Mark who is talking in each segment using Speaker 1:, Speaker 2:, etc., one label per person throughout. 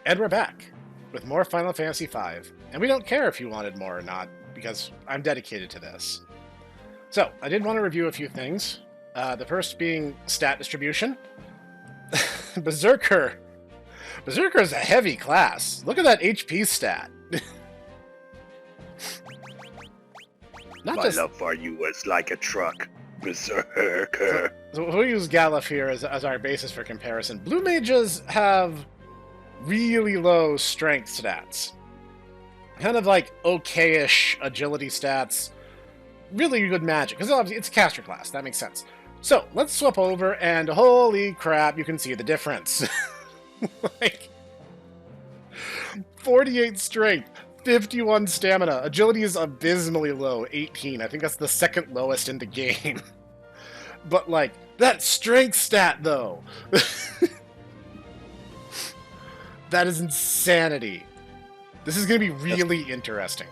Speaker 1: And we're back with more Final Fantasy V. And we don't care if you wanted more or not, because I'm dedicated to this. So, I did want to review a few things. The first being stat distribution. Berserker. Berserker is a heavy class. Look at that HP stat.
Speaker 2: My love for you was like a truck, Berserker.
Speaker 1: So we'll use Galuf here as our basis for comparison. Blue mages have really low strength stats. Kind of like okay-ish agility stats. Really good magic, because obviously it's a caster class, that makes sense. So, let's swap over, and holy crap, you can see the difference. Like, 48 strength, 51 stamina. Agility is abysmally low, 18. I think that's the second lowest in the game. But, like, that strength stat, though. That is insanity. This is going to be really interesting.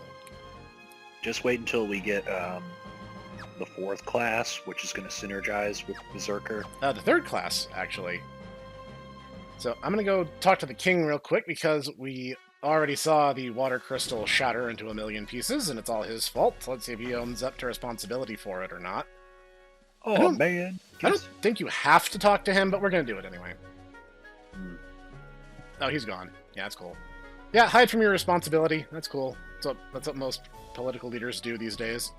Speaker 2: Just wait until we get the 4th class, which is going to synergize with Berserker.
Speaker 1: The 3rd class, actually. So I'm going to go talk to the king real quick, because we already saw the water crystal shatter into a million pieces, and it's all his fault. Let's see if he owns up to responsibility for it or not.
Speaker 2: Oh, man.
Speaker 1: I don't think you have to talk to him, but we're going to do it anyway. Oh, he's gone. Yeah, that's cool. Yeah, hide from your responsibility. That's cool. That's what most political leaders do these days.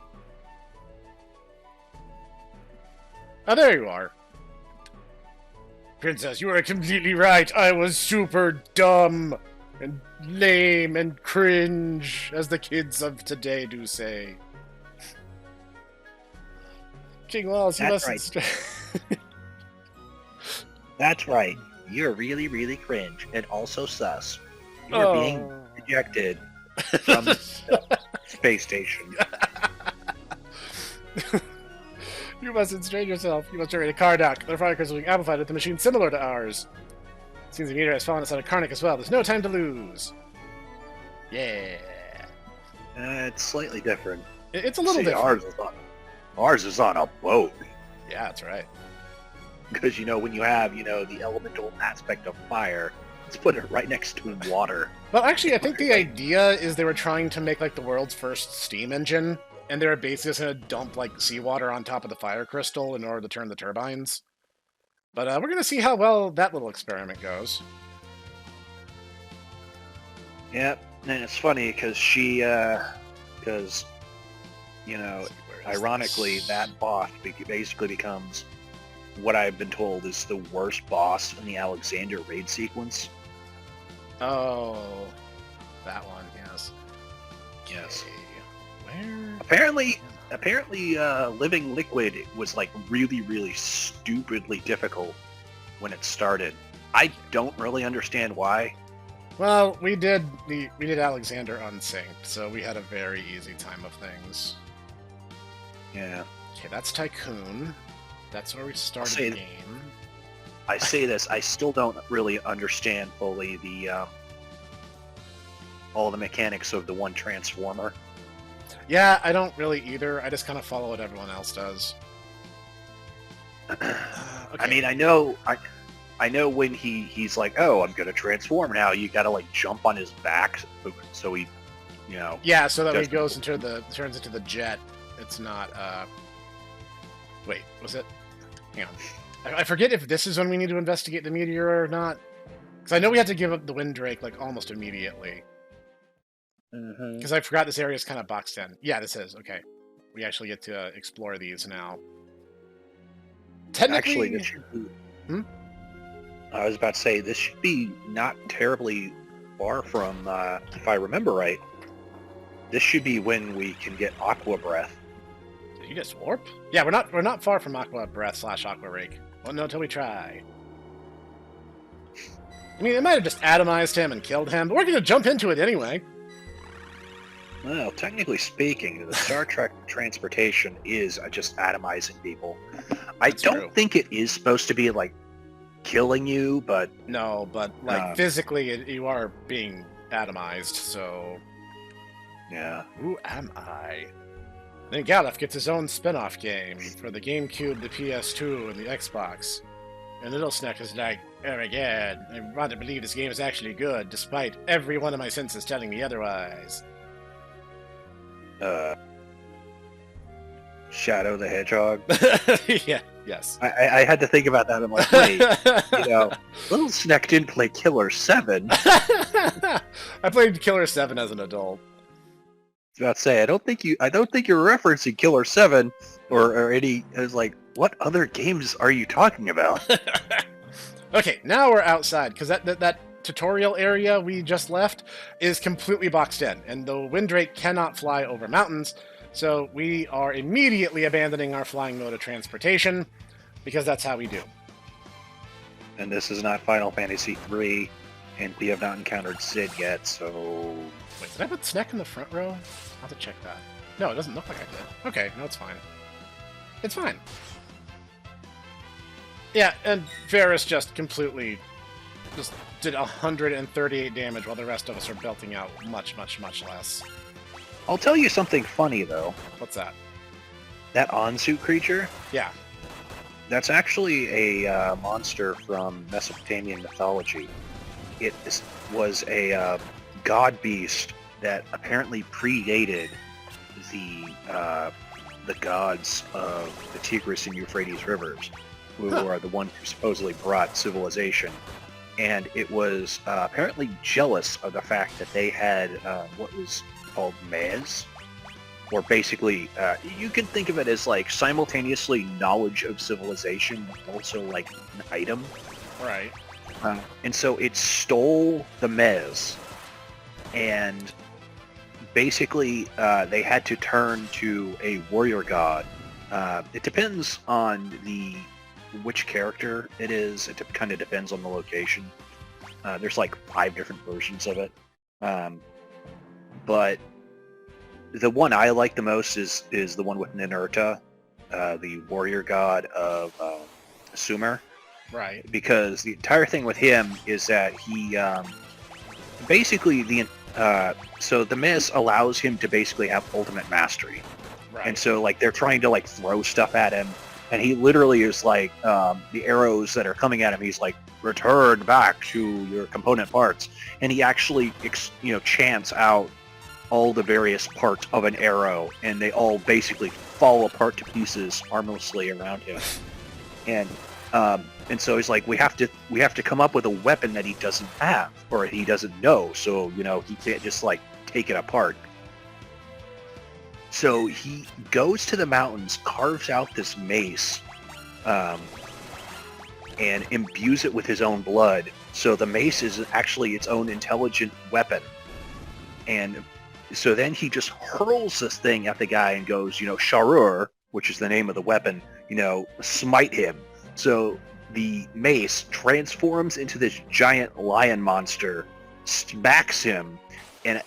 Speaker 1: Oh, there you are. Princess, you are completely right. I was super dumb and lame and cringe, as the kids of today do say. King Wallace, you mustn't...
Speaker 2: Right. That's right. You're really, really cringe and also sus. You're being rejected from the space station.
Speaker 1: You mustn't strain yourself. You must generate a car dock. Their fire crystals being amplified with a machine similar to ours. Seems the meteor has fallen inside of Karnak as well. There's no time to lose. Yeah.
Speaker 2: It's slightly different.
Speaker 1: It's a little different.
Speaker 2: Ours is on a boat.
Speaker 1: Yeah, that's right.
Speaker 2: Because, when you have, the elemental aspect of fire, let's put it right next to water.
Speaker 1: Well, actually, I think the idea is they were trying to make, like, the world's first steam engine, and they were basically just going to dump, like, seawater on top of the fire crystal in order to turn the turbines. But we're going to see how well that little experiment goes.
Speaker 2: Yep, and it's funny because ironically, that boss basically becomes what I've been told is the worst boss in the Alexander raid sequence.
Speaker 1: Oh, that one, yes.
Speaker 2: Yes.
Speaker 1: Okay. Where?
Speaker 2: Apparently, Living Liquid was like really, really stupidly difficult when it started. I don't really understand why.
Speaker 1: Well, we did Alexander unsynced, so we had a very easy time of things.
Speaker 2: Yeah.
Speaker 1: Okay, that's Tycoon. That's where we started the game.
Speaker 2: I say this, I still don't really understand fully the all the mechanics of the one transformer.
Speaker 1: Yeah, I don't really either. I just kind of follow what everyone else does.
Speaker 2: Okay.
Speaker 1: Okay.
Speaker 2: I mean, I know when he's like, oh, I'm gonna transform now. You gotta like jump on his back, so he,
Speaker 1: Yeah, so that when he turns into the jet. It's not. Wait, was it? Hang on. I forget if this is when we need to investigate the meteor or not. Because I know we had to give up the Windrake like almost immediately. Because I forgot this area is kind of boxed in. Yeah, this is. Okay. We actually get to explore these now. Technically...
Speaker 2: Actually, this should be... I was about to say, this should be not terribly far from, if I remember right, this should be when we can get Aqua Breath.
Speaker 1: Did you just warp? Yeah, we're not far from Aqua Breath / Aqua Rake. Well, no, until we try. I mean, it might have just atomized him and killed him, but we're going to jump into it anyway.
Speaker 2: Well, technically speaking, the Star Trek transportation is just atomizing people. I don't think it is supposed to be, like, killing you, but...
Speaker 1: No, but, like, physically, you are being atomized, so...
Speaker 2: Yeah.
Speaker 1: Who am I? Then Galuf gets his own spin-off game for the GameCube, the PS2, and the Xbox. And little Snek is like, Oh my god, I want to believe this game is actually good, despite every one of my senses telling me otherwise.
Speaker 2: Shadow the Hedgehog.
Speaker 1: Yeah, yes.
Speaker 2: I had to think about that. I'm like, wait, Little Snek didn't play Killer 7.
Speaker 1: I played Killer 7 as an adult.
Speaker 2: I was about to say, I don't think you're referencing Killer 7 or any. I was like, what other games are you talking about?
Speaker 1: Okay, now we're outside, because that tutorial area we just left is completely boxed in, and the Windrake cannot fly over mountains, so we are immediately abandoning our flying mode of transportation, because that's how we do.
Speaker 2: And this is not Final Fantasy III, and we have not encountered Sid yet, so...
Speaker 1: Wait, did I put Snek in the front row? I'll have to check that. No, it doesn't look like I did. Okay, no, it's fine. It's fine. Yeah, and Varus just completely did 138 damage while the rest of us are belting out much, much, much less.
Speaker 2: I'll tell you something funny, though.
Speaker 1: What's that?
Speaker 2: That Anzu creature?
Speaker 1: Yeah.
Speaker 2: That's actually a monster from Mesopotamian mythology. It was a god beast that apparently predated the gods of the Tigris and Euphrates rivers, who are the ones who supposedly brought civilization. And it was apparently jealous of the fact that they had what was called mez, or basically, you can think of it as like simultaneously knowledge of civilization, also like an item.
Speaker 1: Right.
Speaker 2: And so it stole the mez, and basically they had to turn to a warrior god. It depends on which character it is. It kind of depends on the location. There's like 5 different versions of it. But the one I like the most is the one with Ninurta, the warrior god of Sumer.
Speaker 1: Right.
Speaker 2: Because the entire thing with him is that he basically so the Miss allows him to basically have ultimate mastery.
Speaker 1: Right.
Speaker 2: And so like they're trying to like throw stuff at him, and he literally is like the arrows that are coming at him, he's like, return back to your component parts, and he actually chants out all the various parts of an arrow, and they all basically fall apart to pieces harmlessly around him. And so he's like, we have to come up with a weapon that he doesn't have, or he doesn't know, so he can't just like take it apart. So he goes to the mountains, carves out this mace, and imbues it with his own blood. So the mace is actually its own intelligent weapon. And so then he just hurls this thing at the guy and goes, Sharur, which is the name of the weapon, smite him. So the mace transforms into this giant lion monster, smacks him, and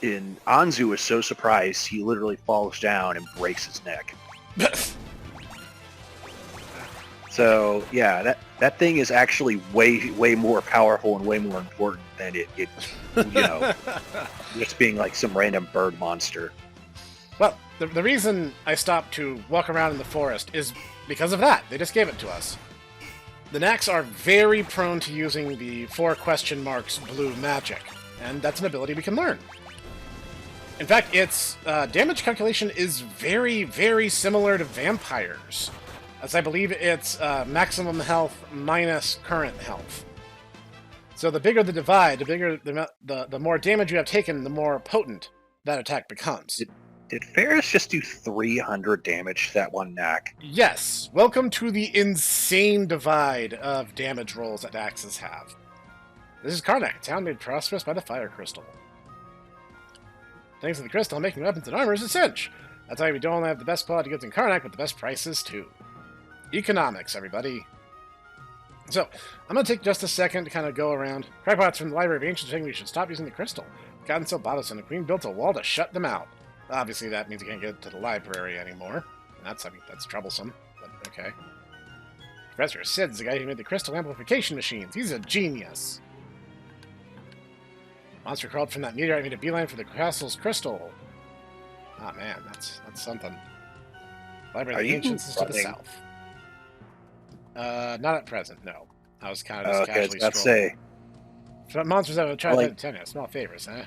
Speaker 2: Anzu is so surprised he literally falls down and breaks his neck. So yeah, that thing is actually way more powerful and way more important than it just being like some random bird monster.
Speaker 1: Well, the reason I stopped to walk around in the forest is because of that. They just gave it to us. The Naks are very prone to using the 4 question marks blue magic, and that's an ability we can learn. In fact, its damage calculation is very, very similar to vampires, as I believe it's maximum health minus current health. So the bigger the divide, the more damage you have taken, the more potent that attack becomes.
Speaker 2: Did Ferris just do 300 damage to that one Nak?
Speaker 1: Yes. Welcome to the insane divide of damage rolls that axes have. This is Karnak, a town made prosperous by the fire crystal. Thanks to the crystal, making weapons and armor is a cinch. That's why we don't only have the best quality goods in Karnak, but the best prices too. Economics, everybody. So, I'm going to take just a second to kind of go around. Crackpots from the Library of Ancients saying we should stop using the crystal. Gotten so bothersome, the Queen built a wall to shut them out. Obviously, that means you can't get to the library anymore. That's troublesome, but okay. Professor Sid's the guy who made the crystal amplification machines. He's a genius. Monster crawled from that meteorite, made a beeline for the castle's crystal. Ah, man, that's something. Library of the Ancients is to the south. Not at present, no. I was kind of just
Speaker 2: Okay, I was
Speaker 1: casually
Speaker 2: about to
Speaker 1: scrolling.
Speaker 2: say.
Speaker 1: So monsters that would try
Speaker 2: Like-
Speaker 1: to tennis. Small favors, huh?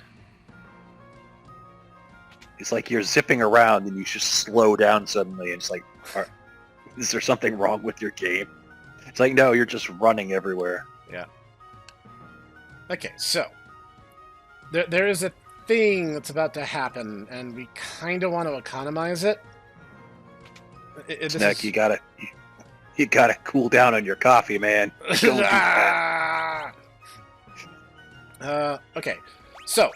Speaker 2: It's like you're zipping around and you just slow down suddenly. And it's like, is there something wrong with your game? It's like, no, you're just running everywhere.
Speaker 1: Yeah. Okay, so there is a thing that's about to happen, and we kind of want to economize it. This
Speaker 2: Snek,
Speaker 1: is-
Speaker 2: you gotta cool down on your coffee, man. Don't do that.
Speaker 1: Okay, so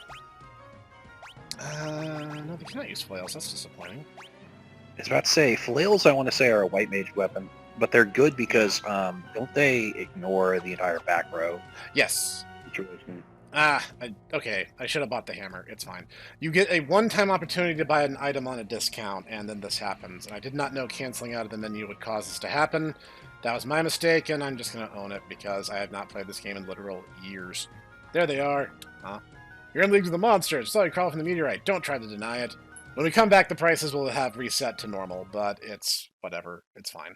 Speaker 1: no, they cannot use flails. That's disappointing.
Speaker 2: I was about to say, flails I want to say are a white mage weapon, but they're good because don't they ignore the entire back row
Speaker 1: Yes.
Speaker 2: situation?
Speaker 1: Okay. I should have bought the hammer. It's fine. You get a one-time opportunity to buy an item on a discount, and then this happens. And I did not know canceling out of the menu would cause this to happen. That was my mistake, and I'm just going to own it because I have not played this game in literal years. There they are. Huh? You're in league with the monsters. Saw you crawl from the meteorite. Don't try to deny it. When we come back, the prices will have reset to normal, but it's whatever. It's fine.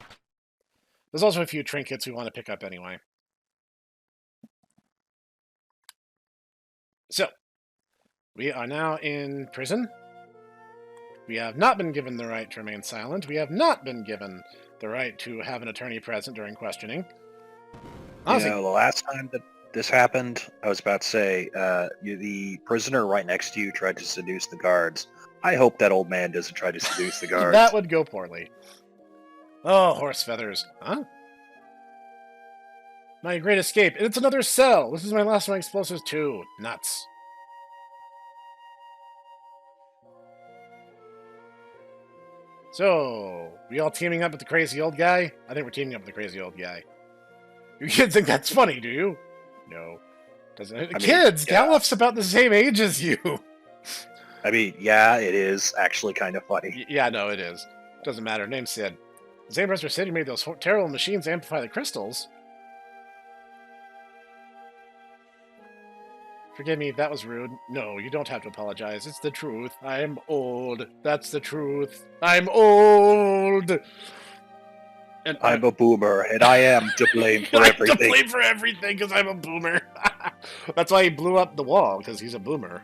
Speaker 1: There's also a few trinkets we want to pick up anyway. So, we are now in prison. We have not been given the right to remain silent. We have not been given the right to have an attorney present during questioning. Honestly,
Speaker 2: The last time that this happened, I was about to say, the prisoner right next to you tried to seduce the guards. I hope that old man doesn't try to seduce the guards.
Speaker 1: that would go poorly. Oh, horse feathers. Huh? My great escape. It's another cell. This is my last of my explosives too. Nuts. So, we all teaming up with the crazy old guy? I think we're teaming up with the crazy old guy. You kids think that's funny, do you? No. Doesn't. Kids,
Speaker 2: yeah.
Speaker 1: Gallup's about the same age as you.
Speaker 2: I mean, yeah, it is actually kind of funny.
Speaker 1: Yeah, no, it is. Doesn't matter. Name's Sid. The same person Sid who made those terrible machines amplify the crystals. Forgive me if that was rude. No, you don't have to apologize. It's the truth. I'm old. That's the truth. I'm old! And
Speaker 2: I'm a boomer, and I am to blame for
Speaker 1: I'm
Speaker 2: everything.
Speaker 1: to blame for everything because I'm a boomer. That's why he blew up the wall, because he's a boomer.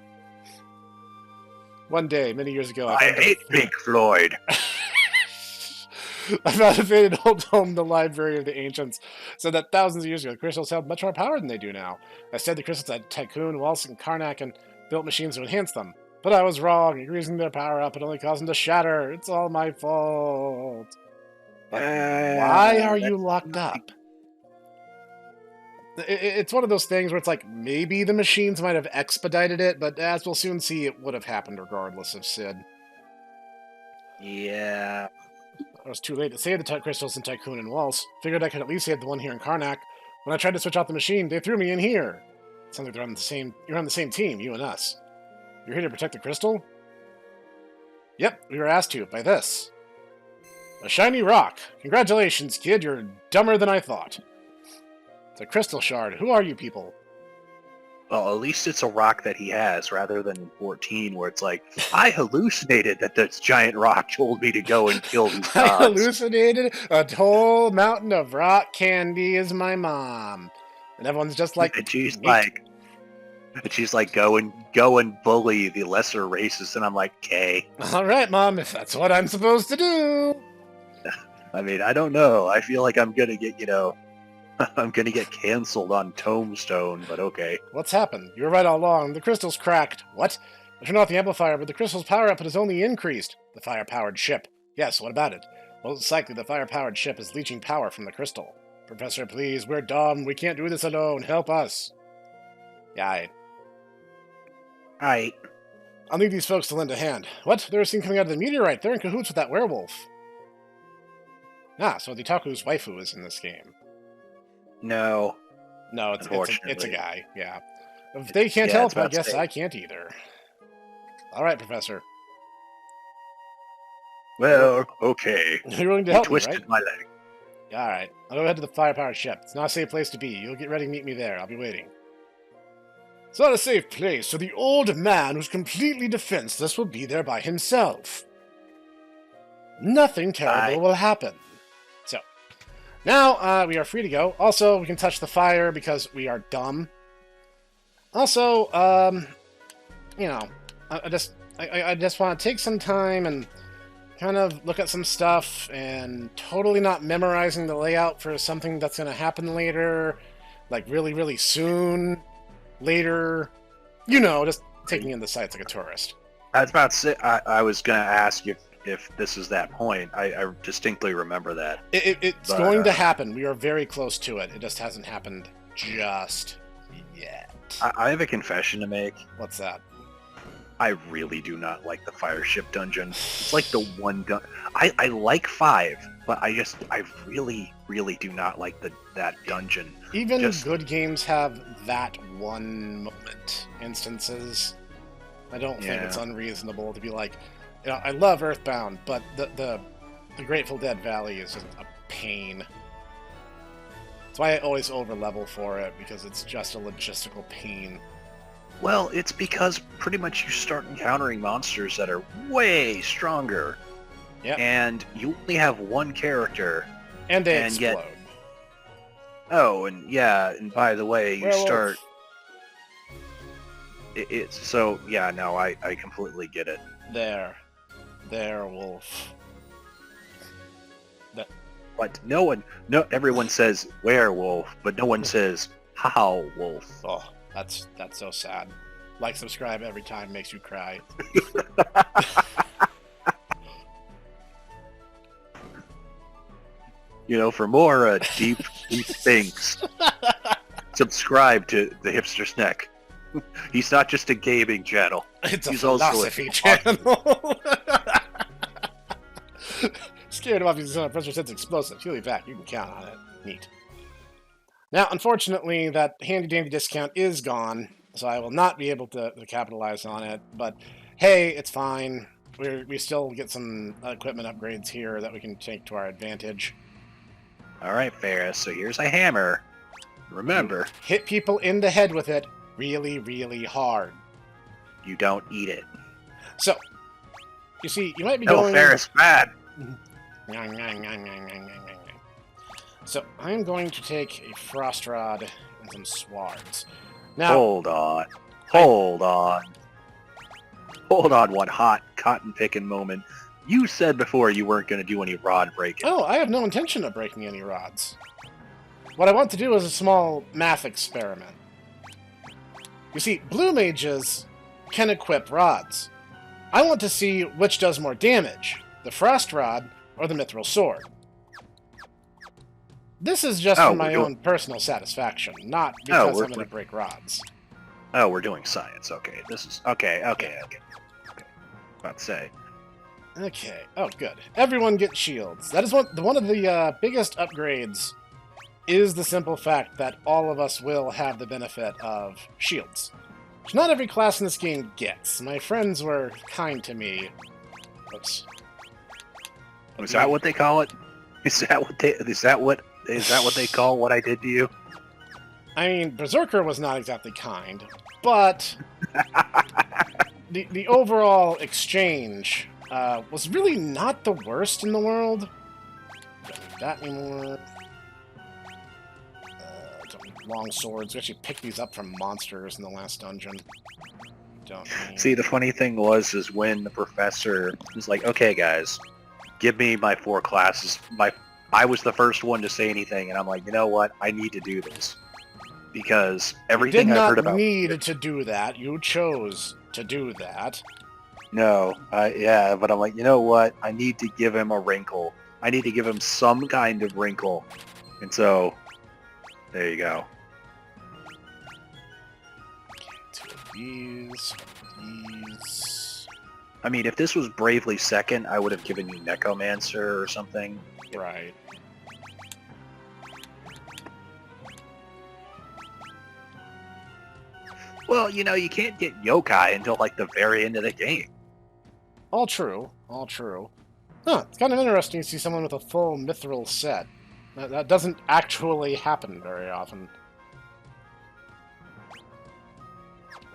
Speaker 1: One day, many years ago,
Speaker 2: I hate Pink Floyd.
Speaker 1: I found a faded old home, the Library of the Ancients, said that thousands of years ago, the crystals held much more power than they do now. I said the crystals had Tycoon, Waltz, and Karnak, and built machines to enhance them. But I was wrong. Increasing their power up, it only caused them to shatter. It's all my fault. But why are you locked up? It's one of those things where it's like, maybe the machines might have expedited it, but as we'll soon see, it would have happened regardless of Sid.
Speaker 2: Yeah.
Speaker 1: I was too late to save the crystals in Tycoon and Waltz. Figured I could at least save the one here in Karnak. When I tried to switch out the machine, they threw me in here. Sounds like you're on the same team, you and us. You're here to protect the crystal? Yep, we were asked to, by this. A shiny rock. Congratulations, kid, you're dumber than I thought. It's a crystal shard. Who are you people?
Speaker 2: Well, at least it's a rock that he has, rather than in 14, where it's like, I hallucinated that this giant rock told me to go and kill these
Speaker 1: I
Speaker 2: gods.
Speaker 1: hallucinated a whole mountain of rock candy is my mom. And everyone's just like,
Speaker 2: And she's
Speaker 1: "Neat."
Speaker 2: like, go and bully the lesser races, and I'm like, okay.
Speaker 1: All right, Mom, if that's what I'm supposed to do.
Speaker 2: I mean, I don't know. I feel like I'm gonna get, I'm gonna get canceled on Tombstone, but okay.
Speaker 1: What's happened? You were right all along. The crystal's cracked. What? I turned off the amplifier, but the crystal's power output has only increased. The fire-powered ship. Yes, what about it? Most likely the fire-powered ship is leeching power from the crystal. Professor, please, we're dumb. We can't do this alone. Help us. Yeah,
Speaker 2: Alright.
Speaker 1: I'll need these folks to lend a hand. What? They're seen coming out of the meteorite. They're in cahoots with that werewolf. Ah, so the Taku's waifu is in this game.
Speaker 2: No.
Speaker 1: No, it's a
Speaker 2: Unfortunately.
Speaker 1: guy, yeah. If they can't
Speaker 2: Yeah,
Speaker 1: help,
Speaker 2: it's
Speaker 1: I guess
Speaker 2: say.
Speaker 1: I can't either. Alright, Professor.
Speaker 2: Well, okay.
Speaker 1: You're willing to
Speaker 2: You
Speaker 1: help me,
Speaker 2: twisted
Speaker 1: right?
Speaker 2: my leg.
Speaker 1: Alright. I'll go ahead to the fire-powered ship. It's not a safe place to be. You'll get ready to meet me there. I'll be waiting. It's not a safe place, so the old man who's completely defenseless will be there by himself. Nothing terrible will happen. So, Now, we are free to go. Also, we can touch the fire because we are dumb. Also, you know, I just want to take some time and kind of look at some stuff and totally not memorizing the layout for something that's going to happen later, like really, really soon, later. You know, just taking in the sights like a tourist.
Speaker 2: I was about to say, I was going to ask if this is that point. I distinctly remember that.
Speaker 1: It's going to happen. We are very close to it. It just hasn't happened just yet.
Speaker 2: I have a confession to make.
Speaker 1: What's that?
Speaker 2: I really do not like the fire ship dungeon. It's like the one I like 5, but I really, really do not like that dungeon.
Speaker 1: Even good games have that one moment instances. I don't think it's unreasonable to be like, you know, I love Earthbound, but the Grateful Dead Valley is just a pain. That's why I always over-level for it, because it's just a logistical pain.
Speaker 2: Well, it's because pretty much you start encountering monsters that are way stronger.
Speaker 1: Yep.
Speaker 2: And you only have one character.
Speaker 1: And they explode.
Speaker 2: And by the way, you
Speaker 1: Werewolf.
Speaker 2: start... It's so, yeah, no, I completely get it.
Speaker 1: There, wolf.
Speaker 2: But everyone says werewolf, but no one says how wolf.
Speaker 1: Oh, that's so sad. Like, subscribe every time makes you cry.
Speaker 2: You know, for more deep things, subscribe to the Hipster Snek. He's not just a gaming channel.
Speaker 1: He's a
Speaker 2: also
Speaker 1: philosophy channel. Scared of using a pressure sense explosive. He'll be back. You can count on it. Neat. Now, unfortunately, that handy-dandy discount is gone, so I will not be able to capitalize on it. But hey, it's fine. We still get some equipment upgrades here that we can take to our advantage.
Speaker 2: All right, Ferris. So here's a hammer. Remember,
Speaker 1: hit people in the head with it really, really hard.
Speaker 2: You don't eat it.
Speaker 1: So, you see, you might be going...
Speaker 2: No, Ferris, bad.
Speaker 1: So, I'm going to take a frost rod and some swords. Now,
Speaker 2: Hold on one hot cotton-picking moment. You said before you weren't going to do any rod breaking.
Speaker 1: Oh, I have no intention of breaking any rods. What I want to do is a small math experiment. You see, blue mages can equip rods. I want to see which does more damage, the frost rod or the mithril sword. This is just for my own personal satisfaction, not because I'm going to break rods.
Speaker 2: Oh, we're doing science. Okay, this is... Okay. About to say.
Speaker 1: Okay. Oh, good. Everyone gets shields. That is one of the biggest upgrades is the simple fact that all of us will have the benefit of shields. Which not every class in this game gets. My friends were kind to me. Oops.
Speaker 2: Is that what they call it? Is that what they call what I did to you?
Speaker 1: I mean, Berserker was not exactly kind, but the overall exchange was really not the worst in the world. Don't need that anymore. Don't need long swords. We actually picked these up from monsters in the last dungeon. Don't need...
Speaker 2: See, the funny thing was when the professor was like, "Okay, guys, give me my 4 classes." I was the first one to say anything, and I'm like, you know what? I need to do this because everything I've heard about.
Speaker 1: You did not need to do that. You chose to do that.
Speaker 2: No, yeah, but I'm like, you know what? I need to give him a wrinkle. I need to give him some kind of wrinkle, and so there you go.
Speaker 1: Two of these.
Speaker 2: I mean, if this was Bravely Second, I would have given you Necromancer or something.
Speaker 1: Right.
Speaker 2: Well, you know, you can't get yokai until, like, the very end of the game.
Speaker 1: All true. All true. Huh, it's kind of interesting to see someone with a full mithril set. That doesn't actually happen very often.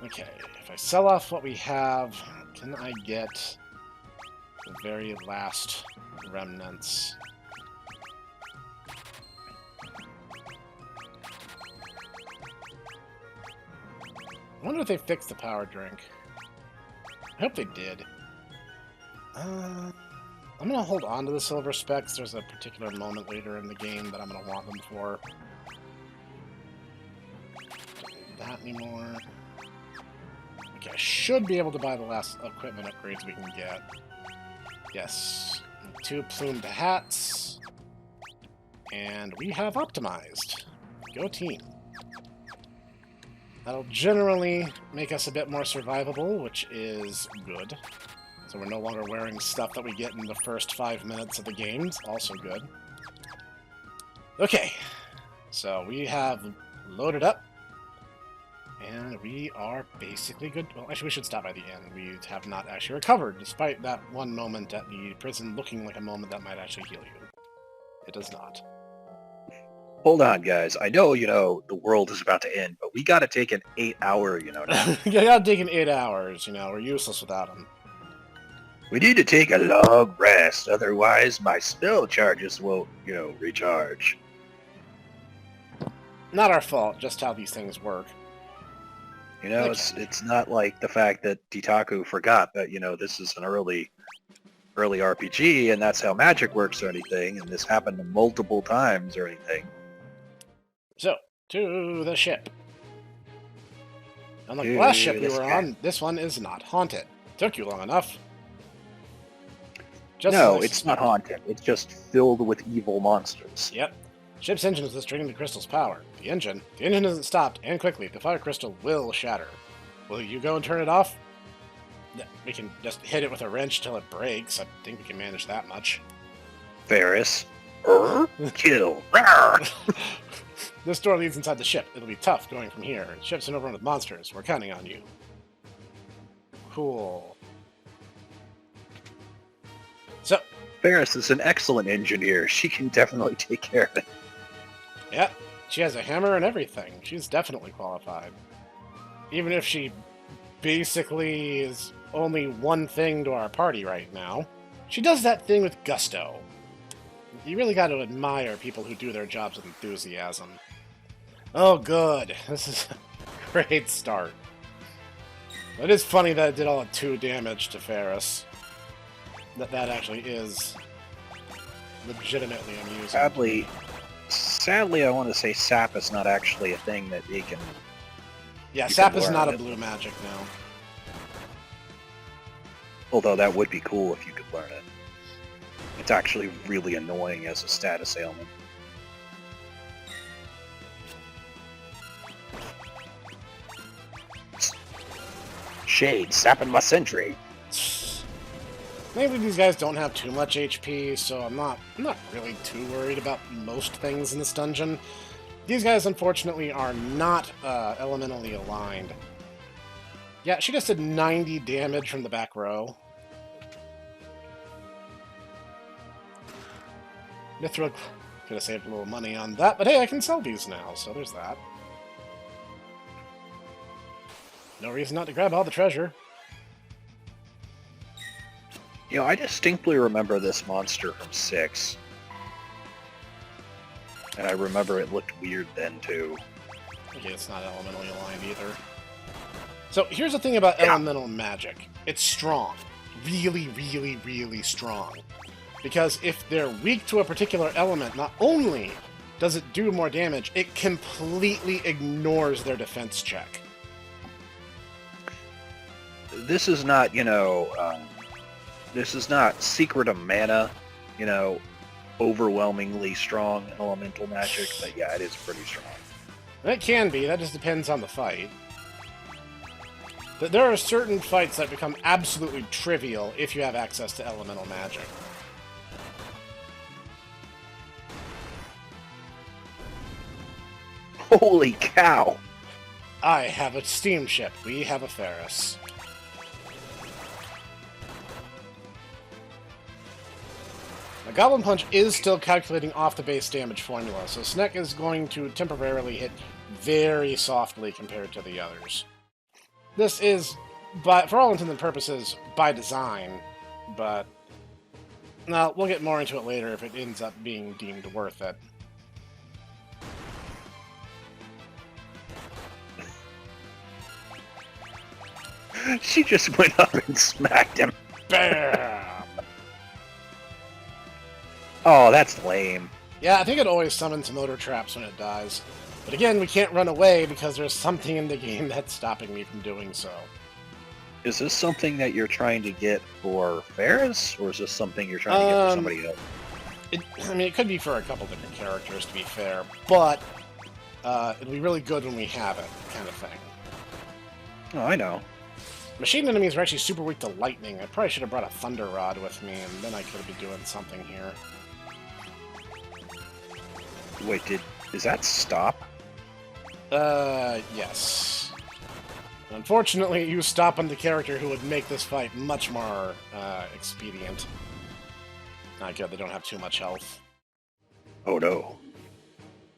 Speaker 1: Okay, if I sell off what we have, can I get the very last remnants? I wonder if they fixed the power drink. I hope they did. I'm gonna hold on to the silver specs. There's a particular moment later in the game that I'm gonna want them for. Don't need that anymore. Okay, I should be able to buy the last equipment upgrades we can get. Yes. 2 plumed hats. And we have optimized. Go team. That'll generally make us a bit more survivable, which is good. So we're no longer wearing stuff that we get in the first 5 minutes of the game. Also good. Okay. So we have loaded up. And we are basically good. Well, actually, we should stop by the end. We have not actually recovered, despite that one moment at the prison looking like a moment that might actually heal you. It does not.
Speaker 2: Hold on, guys. I know, the world is about to end, but we got to take an 8-hour, nap.
Speaker 1: You gotta take an 8 hours, we're useless without them.
Speaker 2: We need to take a long rest, otherwise my spell charges won't, recharge.
Speaker 1: Not our fault, just how these things work.
Speaker 2: It's not like the fact that Titaku forgot that, this is an early RPG and that's how magic works or anything, and this happened multiple times or anything.
Speaker 1: So, to the ship. Unlike the last ship we were on, this one is not haunted. Took you long enough.
Speaker 2: No, it's not haunted. It's just filled with evil monsters.
Speaker 1: Yep. Ship's engine is draining the crystal's power. The engine isn't stopped, and quickly, the fire crystal will shatter. Will you go and turn it off? We can just hit it with a wrench till it breaks. I think we can manage that much.
Speaker 2: Ferris. Kill.
Speaker 1: This door leads inside the ship. It'll be tough going from here. The ship's overrun with monsters. We're counting on you. Cool. So,
Speaker 2: Ferris is an excellent engineer. She can definitely take care of it.
Speaker 1: Yeah, she has a hammer and everything. She's definitely qualified. Even if she basically is only one thing to our party right now, she does that thing with gusto. You really got to admire people who do their jobs with enthusiasm. Oh, good. This is a great start. It is funny that it did all of 2 damage to Ferris. That actually is legitimately amusing.
Speaker 2: Sadly, I want to say sap is not actually a thing that they can...
Speaker 1: Yeah, sap is not a blue magic now.
Speaker 2: Although that would be cool if you could learn it. It's actually really annoying as a status ailment. Shade, sapping my sentry.
Speaker 1: Maybe these guys don't have too much HP, so I'm not really too worried about most things in this dungeon. These guys, unfortunately, are not elementally aligned. Yeah, she just did 90 damage from the back row. Mithril could have saved a little money on that, but hey, I can sell these now, so there's that. No reason not to grab all the treasure.
Speaker 2: I distinctly remember this monster from 6. And I remember it looked weird then, too.
Speaker 1: Okay, it's not elementally aligned either. So, here's the thing about elemental magic. It's strong. Really, really, really strong. Because if they're weak to a particular element, not only does it do more damage, it completely ignores their defense check.
Speaker 2: This is not, this is not Secret of Mana, overwhelmingly strong elemental magic, but yeah, it is pretty strong.
Speaker 1: It can be, that just depends on the fight. There are certain fights that become absolutely trivial if you have access to elemental magic.
Speaker 2: Holy cow!
Speaker 1: I have a steamship. We have a Ferris. The Goblin Punch is still calculating off the base damage formula, so Snek is going to temporarily hit very softly compared to the others. This is, for all intents and purposes, by design, but we'll get more into it later if it ends up being deemed worth it.
Speaker 2: She just went up and smacked him.
Speaker 1: Bam!
Speaker 2: Oh, that's lame.
Speaker 1: Yeah, I think it always summons motor traps when it dies. But again, we can't run away because there's something in the game that's stopping me from doing so.
Speaker 2: Is this something that you're trying to get for Ferris, or is this something you're trying to get for somebody else?
Speaker 1: I mean, it could be for a couple different characters, to be fair, but it'll be really good when we have it, kind of thing.
Speaker 2: Oh, I know.
Speaker 1: Machine enemies are actually super weak to lightning. I probably should have brought a thunder rod with me, and then I could have been doing something here.
Speaker 2: Wait, is that stop?
Speaker 1: Yes. Unfortunately, you stop on the character who would make this fight much more expedient. Not good, they don't have too much health.
Speaker 2: Oh no.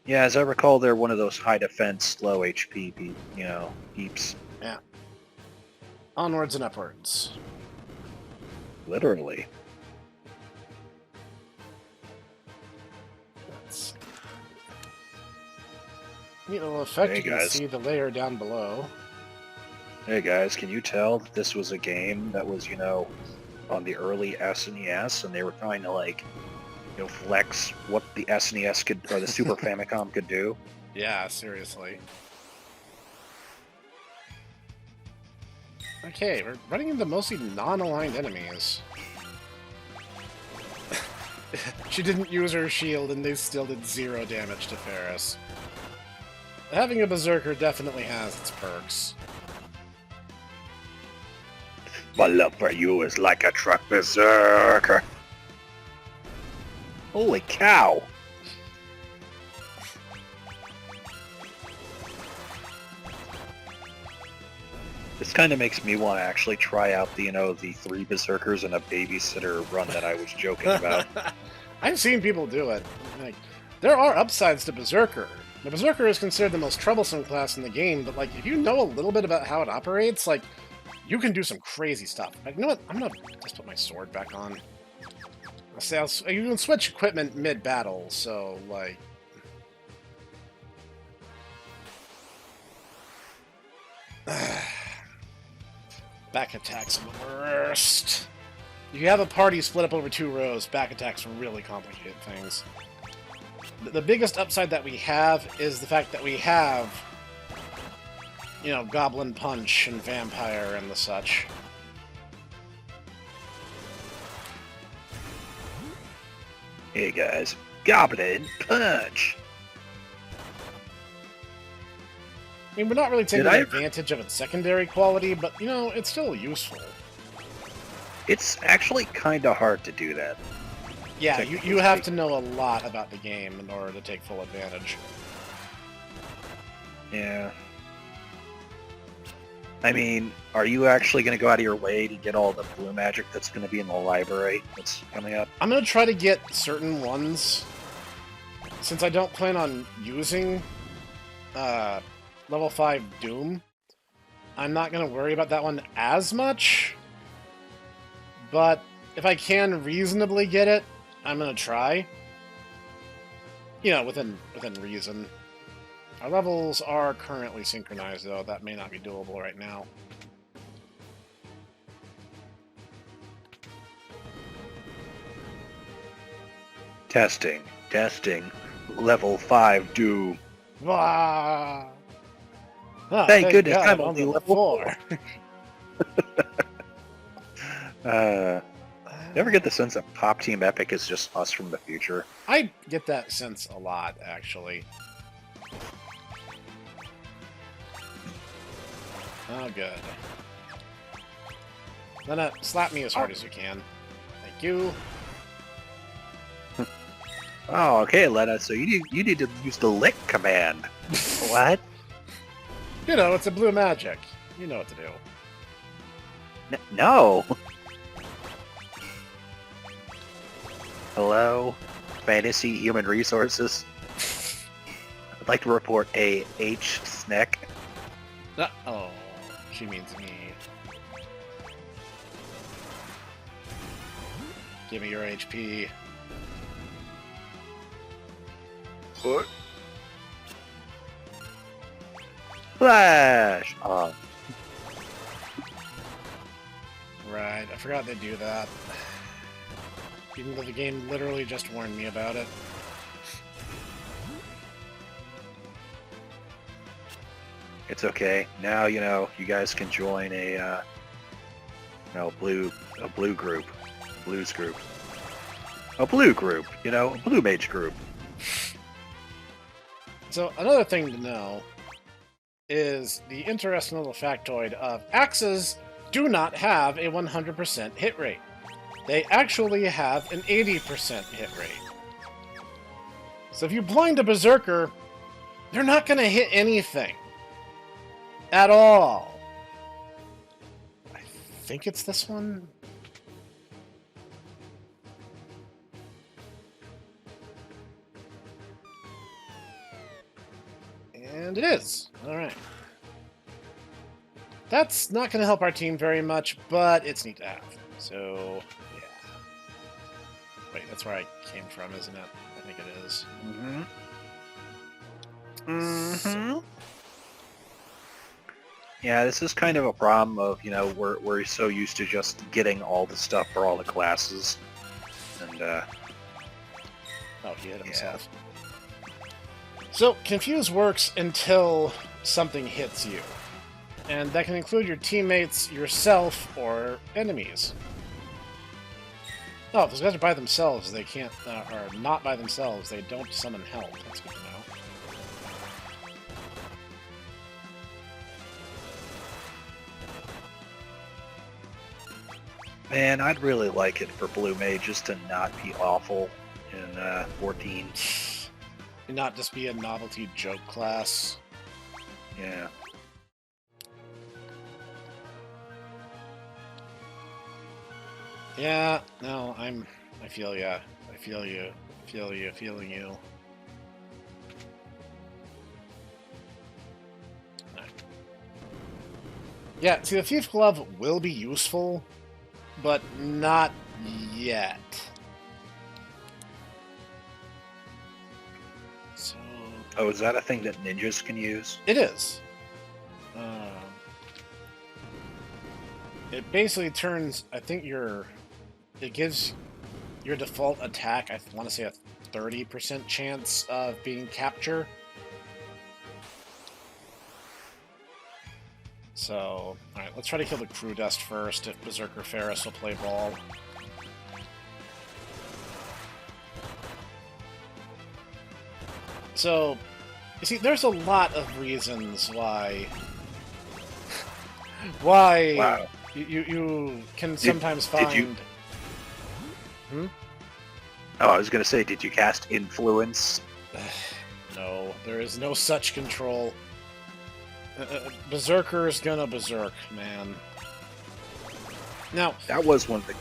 Speaker 2: Yeah, as I recall, they're one of those high defense, low HP, heaps.
Speaker 1: Yeah. Onwards and upwards.
Speaker 2: Literally.
Speaker 1: Let's see. Neat little effect.
Speaker 2: Hey,
Speaker 1: you can
Speaker 2: guys.
Speaker 1: see the layer down below.
Speaker 2: Hey guys, can you tell that this was a game that was, on the early SNES, and they were trying to flex what the SNES could, or the Super Famicom could do?
Speaker 1: Yeah, seriously. Okay, we're running into mostly non-aligned enemies. She didn't use her shield, and they still did 0 damage to Ferris. Having a berserker definitely has its perks.
Speaker 2: My love for you is like a truck berserker. Holy cow! This kind of makes me want to actually try out the 3 berserkers and a babysitter run that I was joking about.
Speaker 1: I've seen people do it. Like, there are upsides to berserker. The berserker is considered the most troublesome class in the game, but if you know a little bit about how it operates, you can do some crazy stuff. You know what? I'm gonna just put my sword back on. You can switch equipment mid-battle, so, back attacks are the worst. If you have a party split up over 2 rows, back attacks really complicate things. The biggest upside that we have is the fact that we have, Goblin Punch and Vampire and the such.
Speaker 2: Hey guys, Goblin Punch!
Speaker 1: I mean, we're not really taking advantage of its secondary quality, but, it's still useful.
Speaker 2: It's actually kind of hard to do that.
Speaker 1: Yeah, you have to know a lot about the game in order to take full advantage.
Speaker 2: Yeah. I mean, are you actually going to go out of your way to get all the blue magic that's going to be in the library that's coming up?
Speaker 1: I'm going to try to get certain ones. Since I don't plan on using level 5 Doom, I'm not going to worry about that one as much. But if I can reasonably get it, I'm going to try. Within reason. Our levels are currently synchronized, though. That may not be doable right now.
Speaker 2: Testing. Level 5 Doom.
Speaker 1: Ah,
Speaker 2: Thank goodness,
Speaker 1: God,
Speaker 2: I'm only level 4. You ever get the sense that Pop Team Epic is just us from the future?
Speaker 1: I get that sense a lot, actually. Oh, good. Then slap me as hard as you can. Thank you.
Speaker 2: Oh, okay, Lena, so you need to use the lick command. What?
Speaker 1: It's a blue magic. You know what to do.
Speaker 2: No. Hello, Fantasy Human Resources. I'd like to report a H. Snek.
Speaker 1: Oh, she means me. Give me your HP.
Speaker 2: What? Flash!
Speaker 1: right. I forgot they do that. Even though the game literally just warned me about it.
Speaker 2: It's okay. Now, you know, you guys can join a blue group. Blues group. A blue group, you know, a blue mage group.
Speaker 1: So another thing to know is the interesting little factoid of axes do not have a 100% hit rate. They actually have an 80% hit rate. So if you blind a berserker, they're not going to hit anything. At all. I think it's this one. And it is. Alright. That's not going to help our team very much, but it's neat to have. So, yeah. Wait, that's where I came from, isn't it? I think it is.
Speaker 2: Mm-hmm. Mm-hmm. Yeah, this is kind of a problem of, you know, we're so used to just getting all the stuff for all the classes. And,
Speaker 1: oh, he hit himself. So, Confuse works until something hits you. And that can include your teammates, yourself, or enemies. Oh, if those guys are by themselves, they can't, or not by themselves, they don't summon help. That's good to know.
Speaker 2: Man, I'd really like it for blue mages to not be awful in 14.
Speaker 1: And not just be a novelty joke class.
Speaker 2: Yeah.
Speaker 1: Yeah, no, I feel ya. I feel you. Feeling you. Right. Yeah, see, the Thief Glove will be useful, but not yet. So...
Speaker 2: Oh, is that a thing that ninjas can use?
Speaker 1: It is. It basically turns, I think it gives your default attack, I want to say a 30% chance of being capture. So, alright, let's try to kill the crew dust first, if Berserker Ferris will play ball. So, you see, there's a lot of reasons why...
Speaker 2: Wow.
Speaker 1: You can sometimes find...
Speaker 2: Did you...
Speaker 1: Hmm?
Speaker 2: Oh, I was going to say, did you cast Influence?
Speaker 1: No, there is no such control. Berserker's gonna berserk, man. Now...
Speaker 2: That was one of the...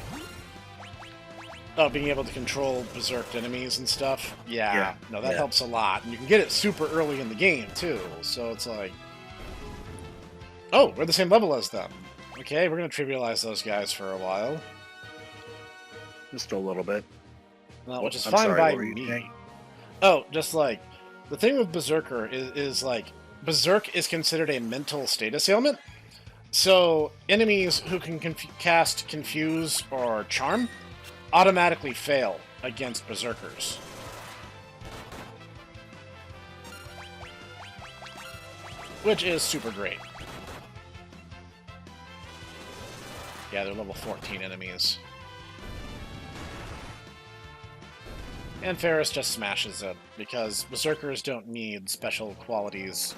Speaker 1: Oh, being able to control berserked enemies and stuff? Yeah. No, that
Speaker 2: yeah.
Speaker 1: helps a lot. And you can get it super early in the game, too. So it's like... Oh, we're the same level as them. Okay, we're gonna trivialize those guys for a while.
Speaker 2: Just a little bit.
Speaker 1: Well, which is
Speaker 2: I'm
Speaker 1: fine
Speaker 2: sorry,
Speaker 1: by
Speaker 2: what were you
Speaker 1: me.
Speaker 2: saying?
Speaker 1: Oh, just like... The thing with Berserker is like... Berserk is considered a mental status ailment. So, enemies who can cast Confuse or Charm automatically fail against Berserkers. Which is super great. Yeah, they're level 14 enemies. And Ferris just smashes it, because Berserkers don't need special qualities.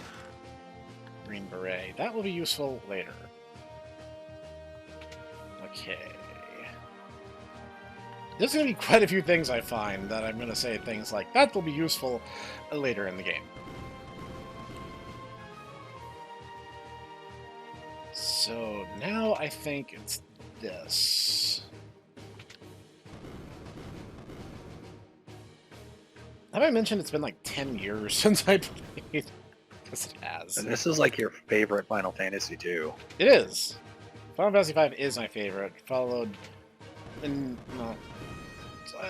Speaker 1: Green Beret. That will be useful later. Okay. There's going to be quite a few things I find that I'm going to say things like, that will be useful later in the game. So now I think it's this. Have I mentioned it's been like 10 years since I played? Because it has.
Speaker 2: And this is like your favorite Final Fantasy too.
Speaker 1: It is. Final Fantasy V is my favorite, followed... And, well,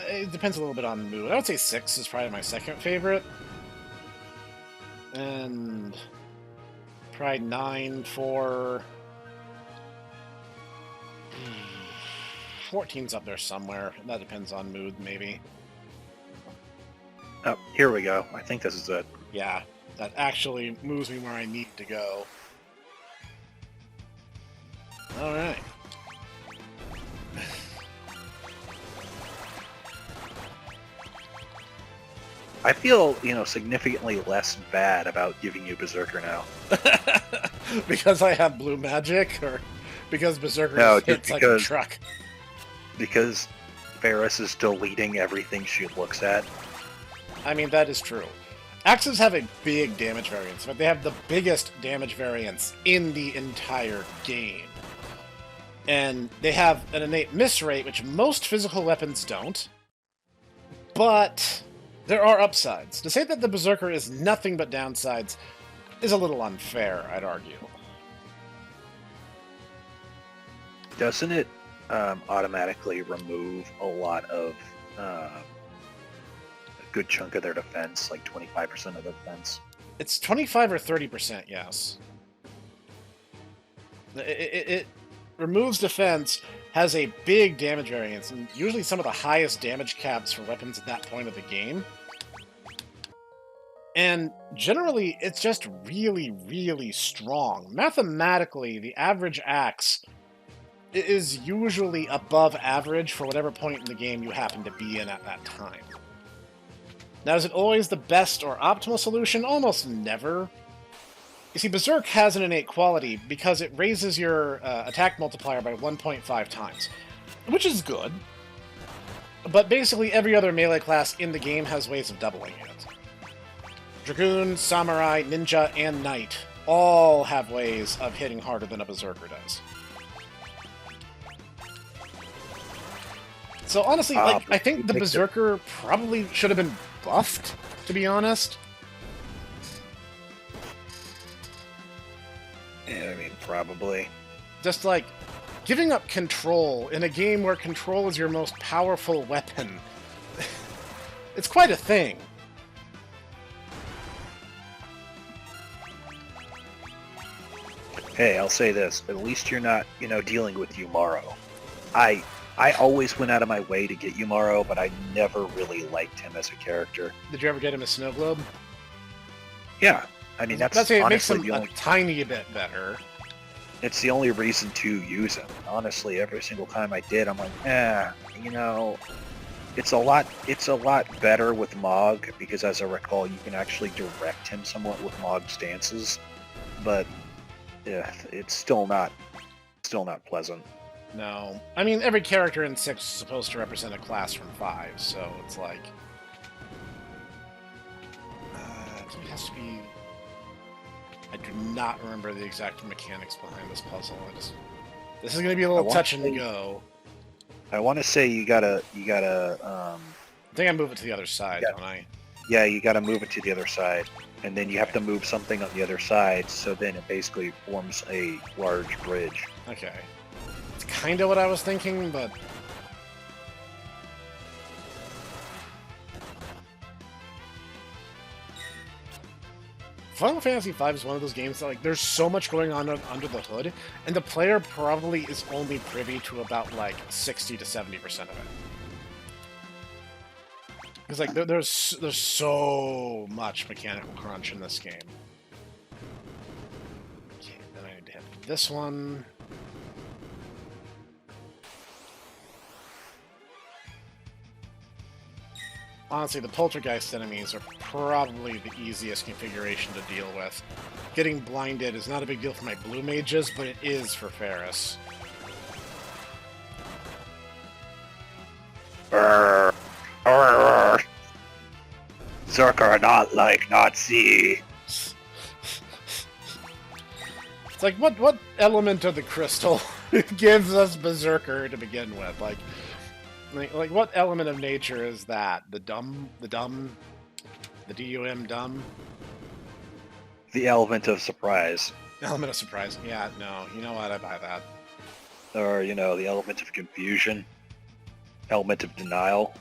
Speaker 1: it depends a little bit on the mood. I would say 6 is probably my second favorite. And... probably 9 for... 14's up there somewhere. That depends on mood, maybe.
Speaker 2: Oh, here we go. I think this is it.
Speaker 1: Yeah, that actually moves me where I need to go. All right.
Speaker 2: I feel, significantly less bad about giving you Berserker now.
Speaker 1: Because I have blue magic, or because Berserker hits like a truck?
Speaker 2: Because Ferris is deleting everything she looks at.
Speaker 1: I mean, that is true. Axes have a big damage variance, but they have the biggest damage variance in the entire game. And they have an innate miss rate, which most physical weapons don't. But there are upsides. To say that the Berserker is nothing but downsides is a little unfair, I'd argue.
Speaker 2: Doesn't it automatically remove a lot of a good chunk of their defense, like 25% of their defense?
Speaker 1: It's 25 or 30%, yes. It removes defense, has a big damage variance, and usually some of the highest damage caps for weapons at that point of the game. And generally, it's just really, really strong. Mathematically, the average axe is usually above average for whatever point in the game you happen to be in at that time. Now, is it always the best or optimal solution? Almost never. You see, Berserk has an innate quality because it raises your attack multiplier by 1.5 times, which is good. But basically, every other melee class in the game has ways of doubling it. Dragoon, Samurai, Ninja, and Knight all have ways of hitting harder than a Berserker does. So honestly, I think the Berserker probably should have been buffed, to be honest.
Speaker 2: Yeah, I mean, probably.
Speaker 1: Just like, giving up control in a game where control is your most powerful weapon. It's quite a thing.
Speaker 2: Hey, I'll say this. At least you're not, dealing with Umaro. I always went out of my way to get Umaro, but I never really liked him as a character.
Speaker 1: Did you ever get him as Snow Globe?
Speaker 2: Yeah. I mean, that's
Speaker 1: it
Speaker 2: honestly
Speaker 1: makes him
Speaker 2: the only...
Speaker 1: a tiny bit better.
Speaker 2: It's the only reason to use him. Honestly, every single time I did, I'm like, it's a lot better with Mog, because as I recall, you can actually direct him somewhat with Mog's stances, but yeah, it's still not pleasant.
Speaker 1: No. I mean, every character in 6 is supposed to represent a class from 5, so it's like... it has to be... I do not remember the exact mechanics behind this puzzle. This is going to be a little touch and go.
Speaker 2: I want to say you gotta...
Speaker 1: I think I move it to the other side, don't I?
Speaker 2: Yeah, you gotta move it to the other side. And then you have to move something on the other side, so then it basically forms a large bridge.
Speaker 1: Okay. It's kind of what I was thinking, but... Final Fantasy V is one of those games that, like, there's so much going on under the hood, and the player probably is only privy to about, like, 60 to 70% of it. Because, like, there's so much mechanical crunch in this game. Okay, then I need to hit this one. Honestly, the Poltergeist enemies are probably the easiest configuration to deal with. Getting blinded is not a big deal for my blue mages, but it is for Ferris.
Speaker 2: Berserker not like Nazi.
Speaker 1: It's like, what element of the crystal gives us Berserker to begin with? Like, what element of nature is that? The DUM? The DUM?
Speaker 2: The element of surprise.
Speaker 1: Element of surprise. Yeah, no. You know what? I buy that.
Speaker 2: Or, the element of confusion. Element of denial.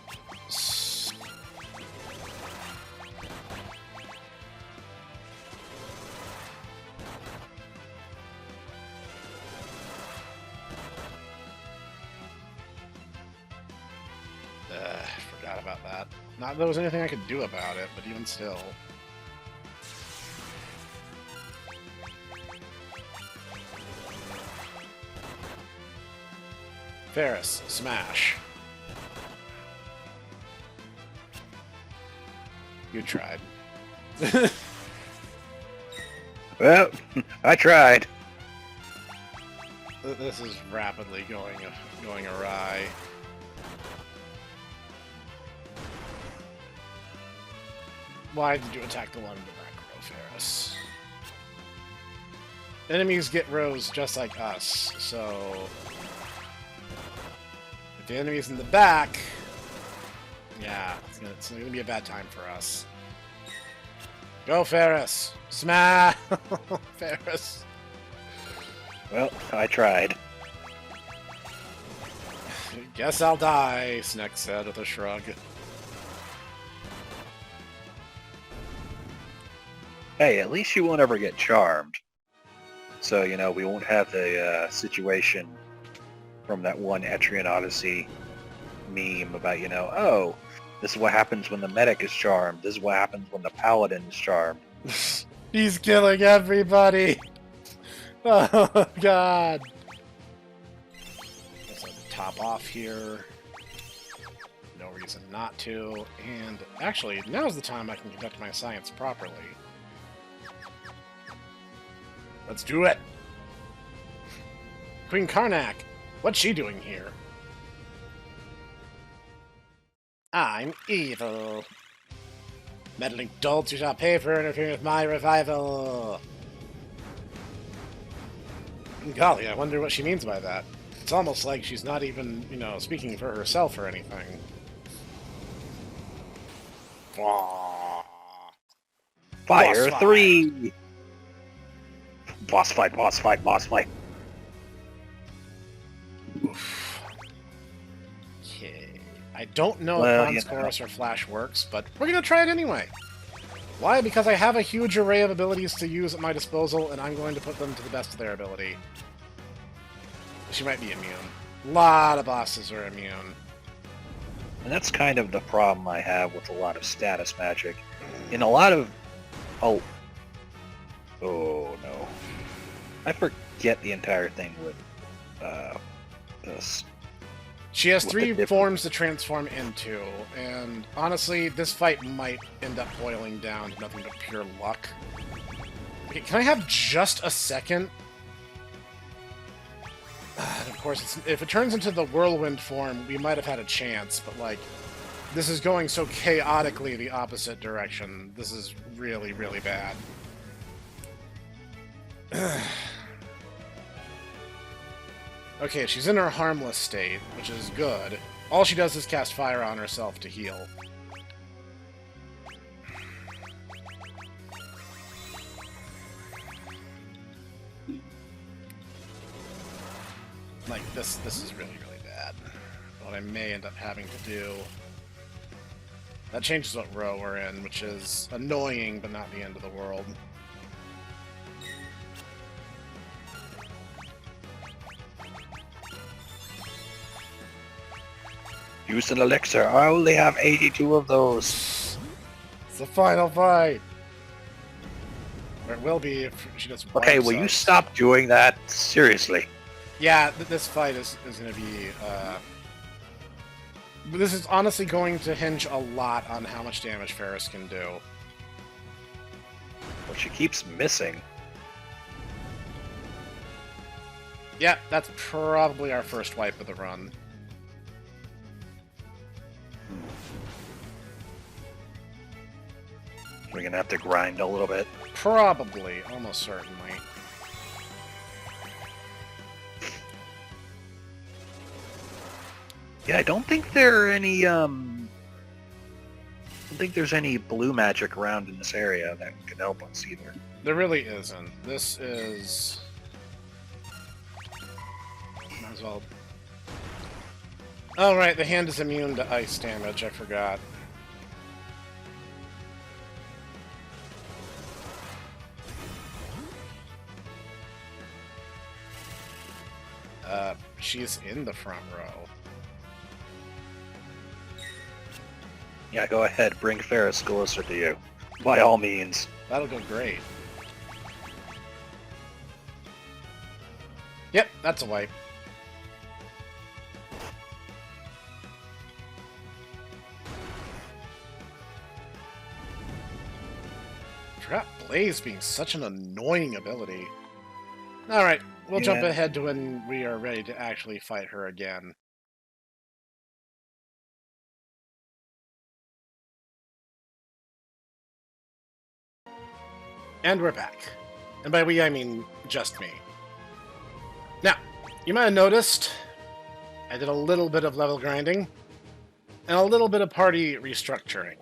Speaker 1: that. Not that there was anything I could do about it, but even still. Ferris, smash. You tried.
Speaker 2: Well, I tried.
Speaker 1: This is rapidly going awry. Why did you attack the one in the back row, Ferris? Enemies get rows just like us, so if the enemy's in the back, yeah, it's gonna be a bad time for us. Go, Ferris! Smash! Ferris!
Speaker 2: Well, I tried.
Speaker 1: Guess I'll die, Snek said with a shrug.
Speaker 2: Hey, at least you won't ever get charmed. So, you know, we won't have the situation from that one Etrian Odyssey meme about, you know, oh, this is what happens when the medic is charmed. This is what happens when the paladin is charmed.
Speaker 1: He's killing everybody! Oh, God! Let's top off here. No reason not to. And actually, now's the time I can conduct my science properly. Let's do it! Queen Karnak! What's she doing here? I'm evil. Meddling dolts, you shall pay for interfering with my revival. Golly, I wonder what she means by that. It's almost like she's not even, you know, speaking for herself or anything.
Speaker 2: Fire 3! Boss fight, boss fight, boss fight.
Speaker 1: Oof. Okay. I don't know
Speaker 2: Well,
Speaker 1: if Chorus or Flash works, but we're gonna try it anyway. Why? Because I have a huge array of abilities to use at my disposal, and I'm going to put them to the best of their ability. She might be immune. A lot of bosses are immune.
Speaker 2: And that's kind of the problem I have with a lot of status magic. In a lot of... Oh no. I forget the entire thing with this.
Speaker 1: She has three forms to transform into, and honestly, this fight might end up boiling down to nothing but pure luck. Okay, can I have just a second? Of course, if it turns into the whirlwind form, we might have had a chance, but, like, this is going so chaotically the opposite direction. This is really, really bad. Okay, she's in her harmless state, which is good. All she does is cast fire on herself to heal. Like, this is really, really bad. What I may end up having to do... That changes what row we're in, which is annoying, but not the end of the world.
Speaker 2: Use an elixir. I only have 82 of those.
Speaker 1: It's the final fight! Or it will be if she does.
Speaker 2: Okay, will you stop doing that? Seriously.
Speaker 1: Yeah, this fight is going to be... This is honestly going to hinge a lot on how much damage Ferris can do.
Speaker 2: But she keeps missing.
Speaker 1: Yeah, that's probably our first wipe of the run.
Speaker 2: We're gonna have to grind a little bit.
Speaker 1: Probably, almost certainly.
Speaker 2: Yeah, I don't think there are any, I don't think there's any blue magic around in this area that can help us either.
Speaker 1: There really isn't. This is... Might as well... Oh, right, the hand is immune to ice damage, I forgot. She's in the front row.
Speaker 2: Yeah, go ahead. Bring Ferris closer to you. By all means.
Speaker 1: That'll go great. Yep, that's a wipe. Forgot Blaze being such an annoying ability. Alright, we'll jump ahead to when we are ready to actually fight her again. And we're back. And by we, I mean just me. Now, you might have noticed I did a little bit of level grinding and a little bit of party restructuring.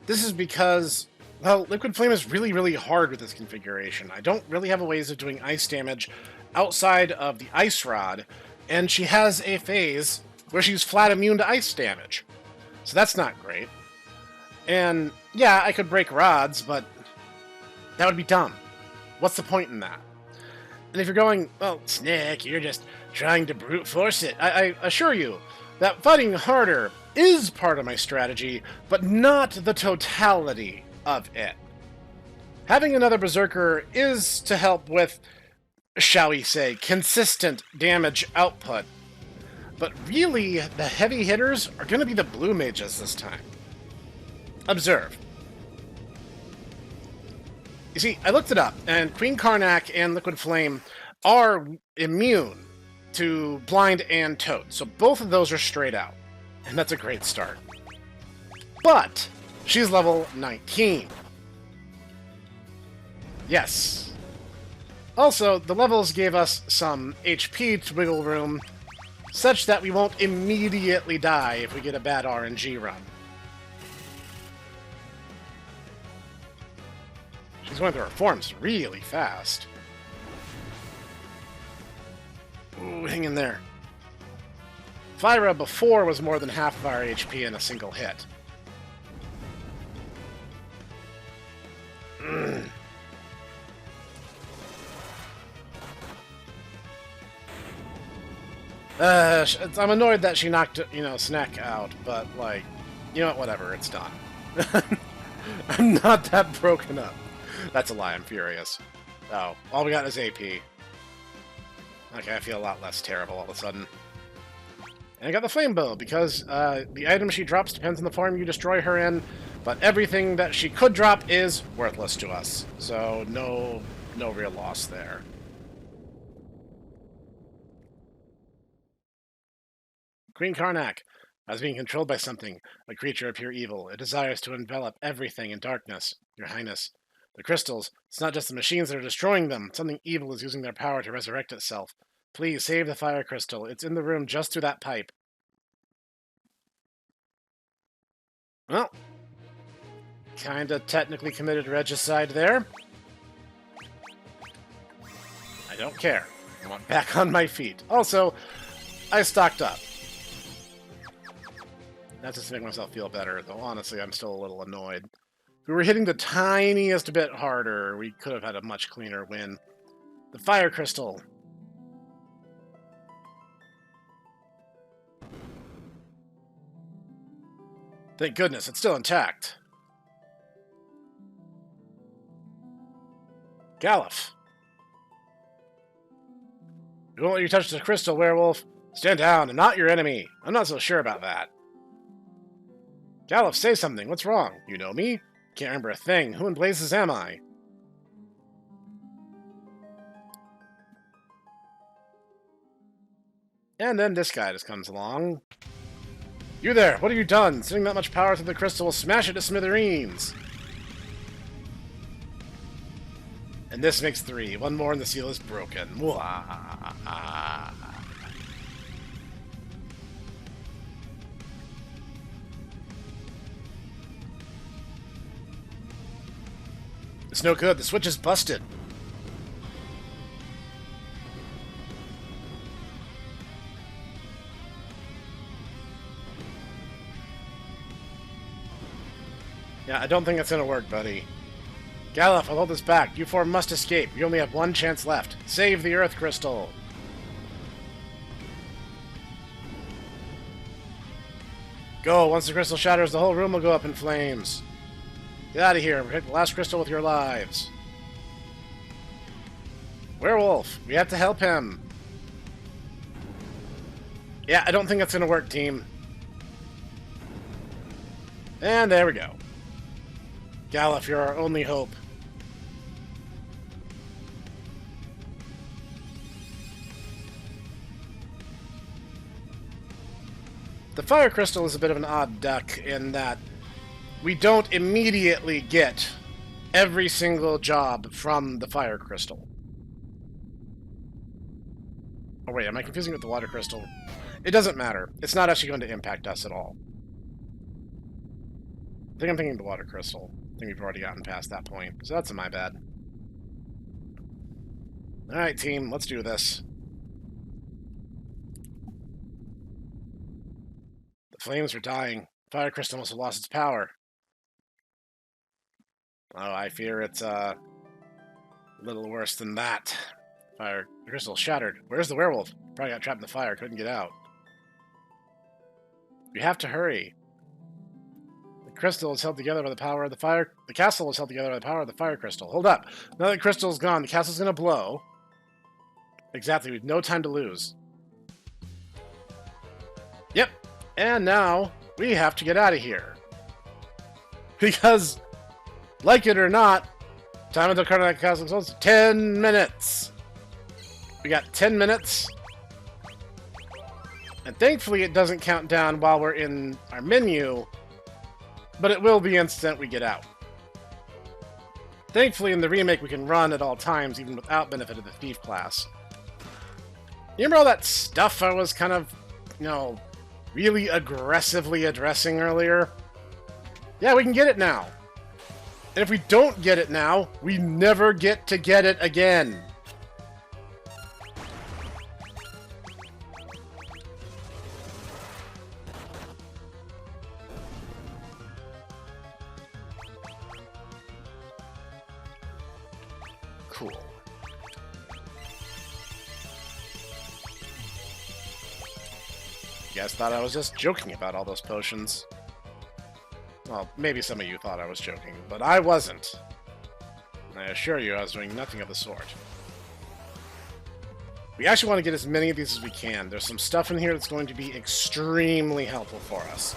Speaker 1: This is because, well, Liquid Flame is really, really hard with this configuration. I don't really have a ways of doing ice damage outside of the Ice Rod, and she has a phase where she's flat immune to ice damage. So that's not great. And, yeah, I could break rods, but that would be dumb. What's the point in that? And if you're going, well, Snek, you're just trying to brute force it, I assure you that fighting harder is part of my strategy, but not the totality of it. Having another berserker is to help with, shall we say, consistent damage output. But really, the heavy hitters are going to be the blue mages this time. Observe. You see, I looked it up, and Queen Karnak and Liquid Flame are immune to Blind and Toad, so both of those are straight out, and that's a great start. But she's level 19. Yes. Also, the levels gave us some HP to wiggle room, such that we won't immediately die if we get a bad RNG run. She's going through her forms really fast. Ooh, hang in there. Fyra before was more than half of our HP in a single hit. I'm annoyed that she knocked, Snek out, but, like, you know what, whatever, it's done. I'm not that broken up. That's a lie, I'm furious. Oh, all we got is AP. Okay, I feel a lot less terrible all of a sudden. And I got the Flame Bow, because the item she drops depends on the form you destroy her in, but everything that she could drop is worthless to us. So, no real loss there. Queen Karnak. As being controlled by something, a creature of pure evil. It desires to envelop everything in darkness. Your Highness. The crystals, it's not just the machines that are destroying them. Something evil is using their power to resurrect itself. Please, save the fire crystal. It's in the room just through that pipe. Well, kinda technically committed regicide there. I don't care. I want back on my feet. Also, I stocked up. That's just to make myself feel better, though honestly I'm still a little annoyed. If we were hitting the tiniest bit harder, we could have had a much cleaner win. The fire crystal. Thank goodness, it's still intact. Galuf. We won't let you touch the crystal, werewolf. Stand down, I'm not your enemy. I'm not so sure about that. Galuf, say something. What's wrong? You know me? Can't remember a thing. Who in blazes am I? And then this guy just comes along. You there! What have you done? Sending that much power through the crystal will smash it to smithereens! And this makes 3. One more and the seal is broken. Mwah. It's no good. The switch is busted. Yeah, I don't think it's gonna work, buddy. Galuf, I'll hold this back. You four must escape. You only have one chance left. Save the Earth Crystal. Go! Once the crystal shatters, the whole room will go up in flames. Get out of here. Protect the last crystal with your lives. Werewolf! We have to help him. Yeah, I don't think that's going to work, team. And there we go. Galuf, you're our only hope. The fire crystal is a bit of an odd duck in that we don't immediately get every single job from the fire crystal. Oh wait, am I confusing with the water crystal? It doesn't matter. It's not actually going to impact us at all. I think I'm thinking the water crystal. I think we've already gotten past that point, so that's my bad. Alright, team, let's do this. The flames are dying. Fire crystal must have lost its power. Oh, I fear it's a little worse than that. Fire crystal shattered. Where's the werewolf? Probably got trapped in the fire, couldn't get out. We have to hurry. The crystal is held together by the power of the fire. The castle is held together by the power of the fire crystal. Hold up. Now that the crystal's gone, the castle's gonna blow. Exactly, we've no time to lose. Yep. And now we have to get out of here. Because, like it or not, time until Carnac Castle closes 10 minutes. We got 10 minutes. And thankfully it doesn't count down while we're in our menu, but it will the instant we get out. Thankfully in the remake we can run at all times, even without benefit of the thief class. You remember all that stuff I was kind of, you know, really aggressively addressing earlier? Yeah, we can get it now. And if we don't get it now, we never get to get it again. Cool. You guys thought I was just joking about all those potions. Well, maybe some of you thought I was joking, but I wasn't. I assure you I was doing nothing of the sort. We actually want to get as many of these as we can. There's some stuff in here that's going to be extremely helpful for us.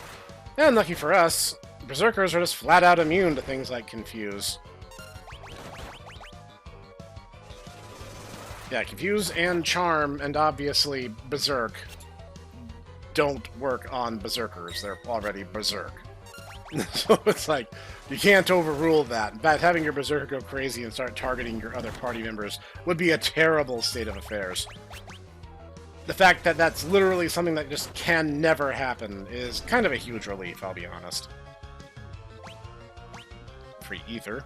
Speaker 1: And lucky for us, berserkers are just flat out immune to things like Confuse. Yeah, Confuse and Charm, and obviously Berserk, don't work on berserkers. They're already berserk. So it's like, you can't overrule that. In fact, having your berserker go crazy and start targeting your other party members would be a terrible state of affairs. The fact that that's literally something that just can never happen is kind of a huge relief, I'll be honest. Free ether.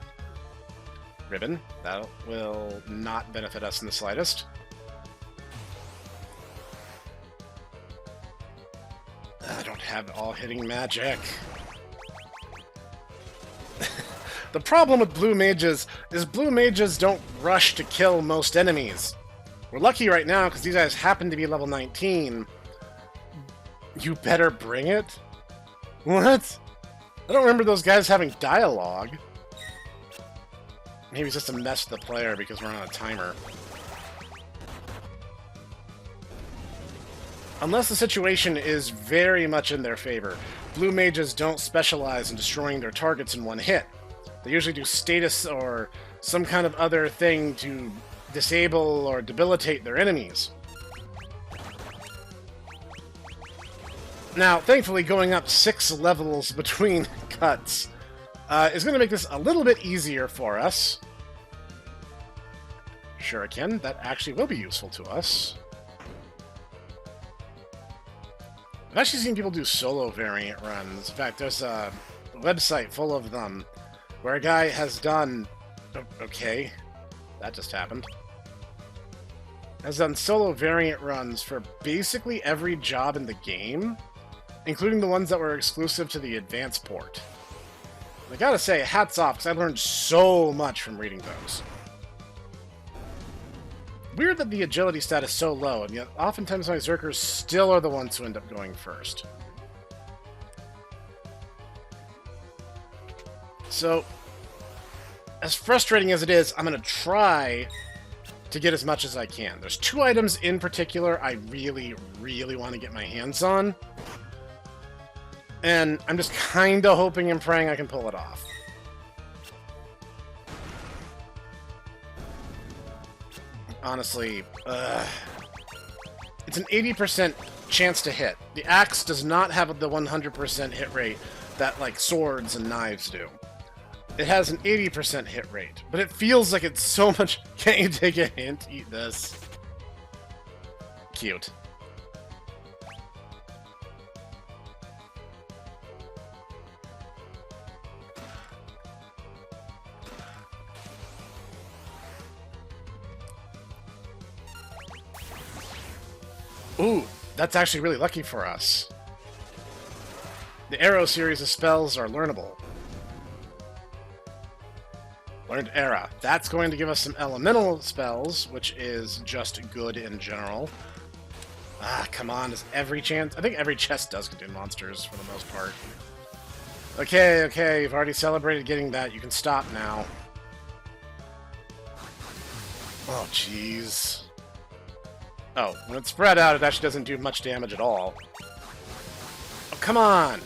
Speaker 1: Ribbon. That will not benefit us in the slightest. I don't have all-hitting magic. The problem with blue mages is blue mages don't rush to kill most enemies. We're lucky right now because these guys happen to be level 19. You better bring it? What? I don't remember those guys having dialogue. Maybe it's just a mess with the player because we're on a timer. Unless the situation is very much in their favor, blue mages don't specialize in destroying their targets in one hit. They usually do status or some kind of other thing to disable or debilitate their enemies. Now, thankfully, going up 6 levels between cuts is going to make this a little bit easier for us. Shuriken, that actually will be useful to us. I've actually seen people do solo variant runs. In fact, there's a website full of them where a guy has done... Okay, that just happened. Has done solo variant runs for basically every job in the game, including the ones that were exclusive to the advanced port. I gotta say, hats off, because I learned so much from reading those. Weird that the agility stat is so low, and yet oftentimes my Berserkers still are the ones who end up going first. So, as frustrating as it is, I'm going to try to get as much as I can. There's 2 items in particular I really, really want to get my hands on. And I'm just kind of hoping and praying I can pull it off. Honestly, it's an 80% chance to hit. The axe does not have the 100% hit rate that, like, swords and knives do. It has an 80% hit rate, but it feels like it's so much... Can't you take a hint? Eat this. Cute. Ooh, that's actually really lucky for us. The Arrow series of spells are learnable. Learned Era. That's going to give us some elemental spells, which is just good in general. Ah, come on. Does every chance... I think every chest does contain monsters, for the most part. Okay, okay. You've already celebrated getting that. You can stop now. Oh, jeez. Oh, when it's spread out, it actually doesn't do much damage at all. Oh, come on!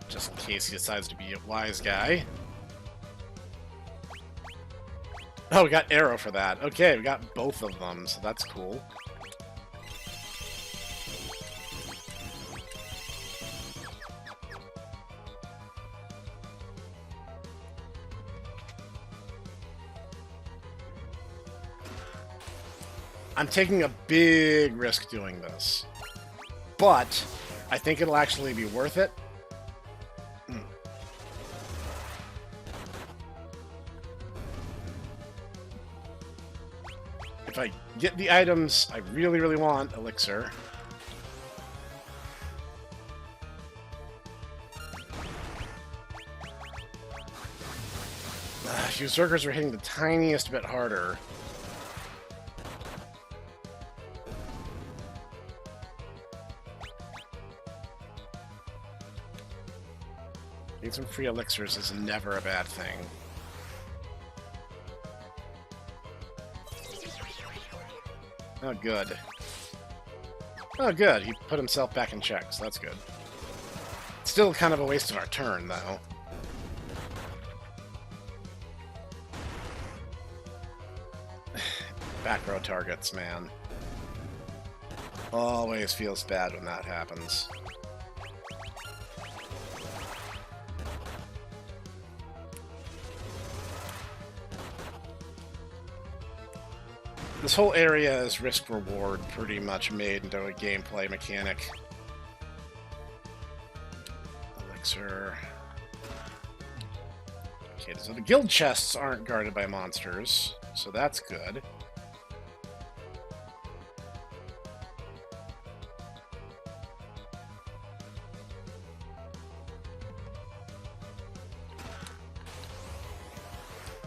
Speaker 1: Just in case he decides to be a wise guy. Oh, we got arrow for that. Okay, we got both of them, so that's cool. I'm taking a big risk doing this, but I think it'll actually be worth it. If I get the items I really, really want, elixir. Berserkers are hitting the tiniest bit harder. Getting some free elixirs is never a bad thing. Oh, good. Oh, good. He put himself back in check, so that's good. Still kind of a waste of our turn, though. Back row targets, man. Always feels bad when that happens. This whole area is risk-reward pretty much made into a gameplay mechanic. Elixir. Okay, so the guild chests aren't guarded by monsters, so that's good.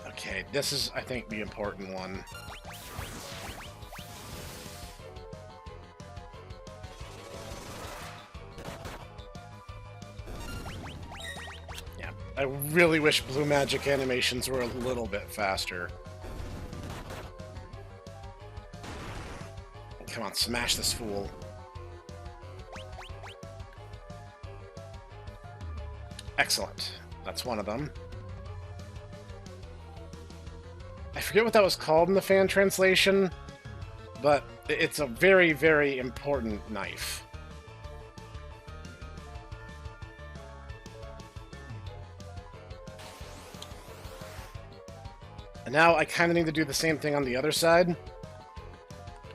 Speaker 1: Okay, this is, I think, the important one. I really wish blue magic animations were a little bit faster. Come on, smash this fool. Excellent. That's one of them. I forget what that was called in the fan translation, but it's a very, very important knife. And now I kind of need to do the same thing on the other side.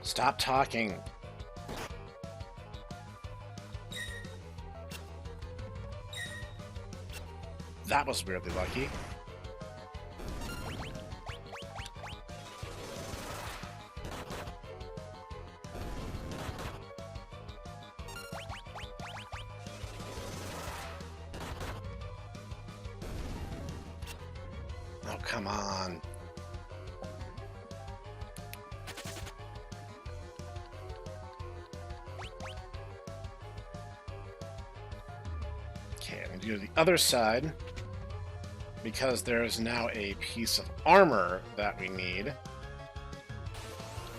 Speaker 1: Stop talking. That was weirdly lucky. Oh, come on. Okay, I'm going to do the other side, because there's now a piece of armor that we need.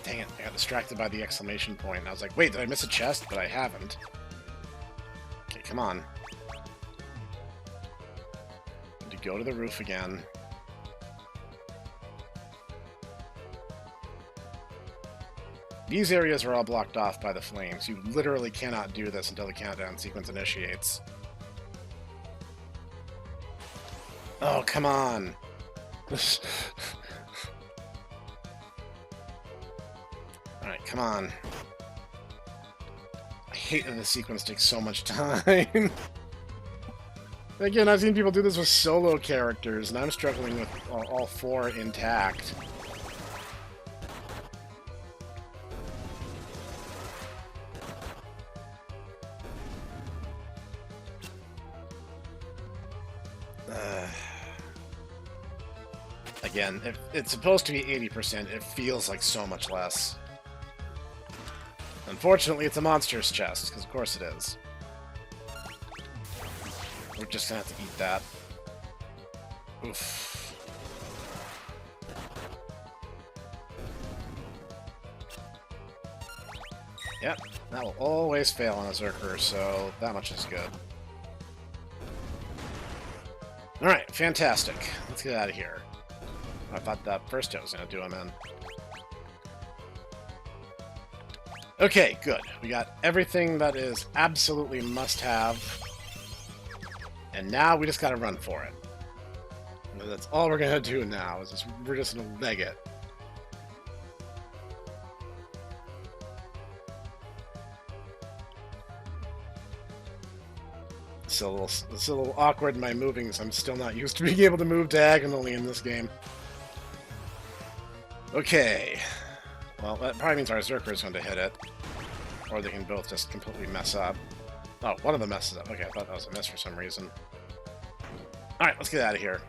Speaker 1: Dang it, I got distracted by the exclamation point, and I was like, wait, did I miss a chest? But I haven't. Okay, come on. Need to go to the roof again. These areas are all blocked off by the flames. You literally cannot do this until the countdown sequence initiates. Oh, come on. Alright, come on. I hate that the sequence takes so much time. Again, I've seen people do this with solo characters, and I'm struggling with all four intact. Again, if it's supposed to be 80%, it feels like so much less. Unfortunately, it's a monster's chest, because of course it is. We're just gonna have to eat that. Oof. Yep, that will always fail on a Berserker, so that much is good. Alright, fantastic. Let's get out of here. I thought that first hit was going to do him in. Okay, good. We got everything that is absolutely must-have. And now we just got to run for it. And that's all we're going to do now, is we're just going to leg it. It's a little awkward in my moving, so I'm still not used to being able to move diagonally in this game. Okay. Well, that probably means our Berserker is going to hit it. Or they can both just completely mess up. Oh, one of them messes up. Okay, I thought that was a miss for some reason. Alright, let's get out of here.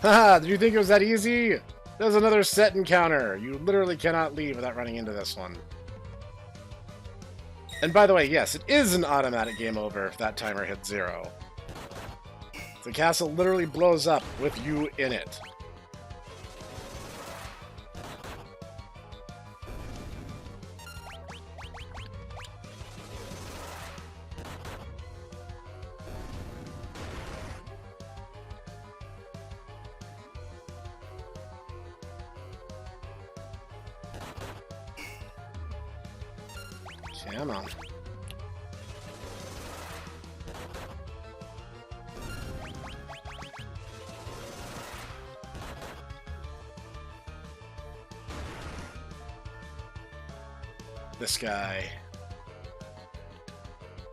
Speaker 1: Haha, did you think it was that easy? There's another set encounter. You literally cannot leave without running into this one. And by the way, yes, it is an automatic game over if that timer hits 0. The castle literally blows up with you in it. Come on. This guy.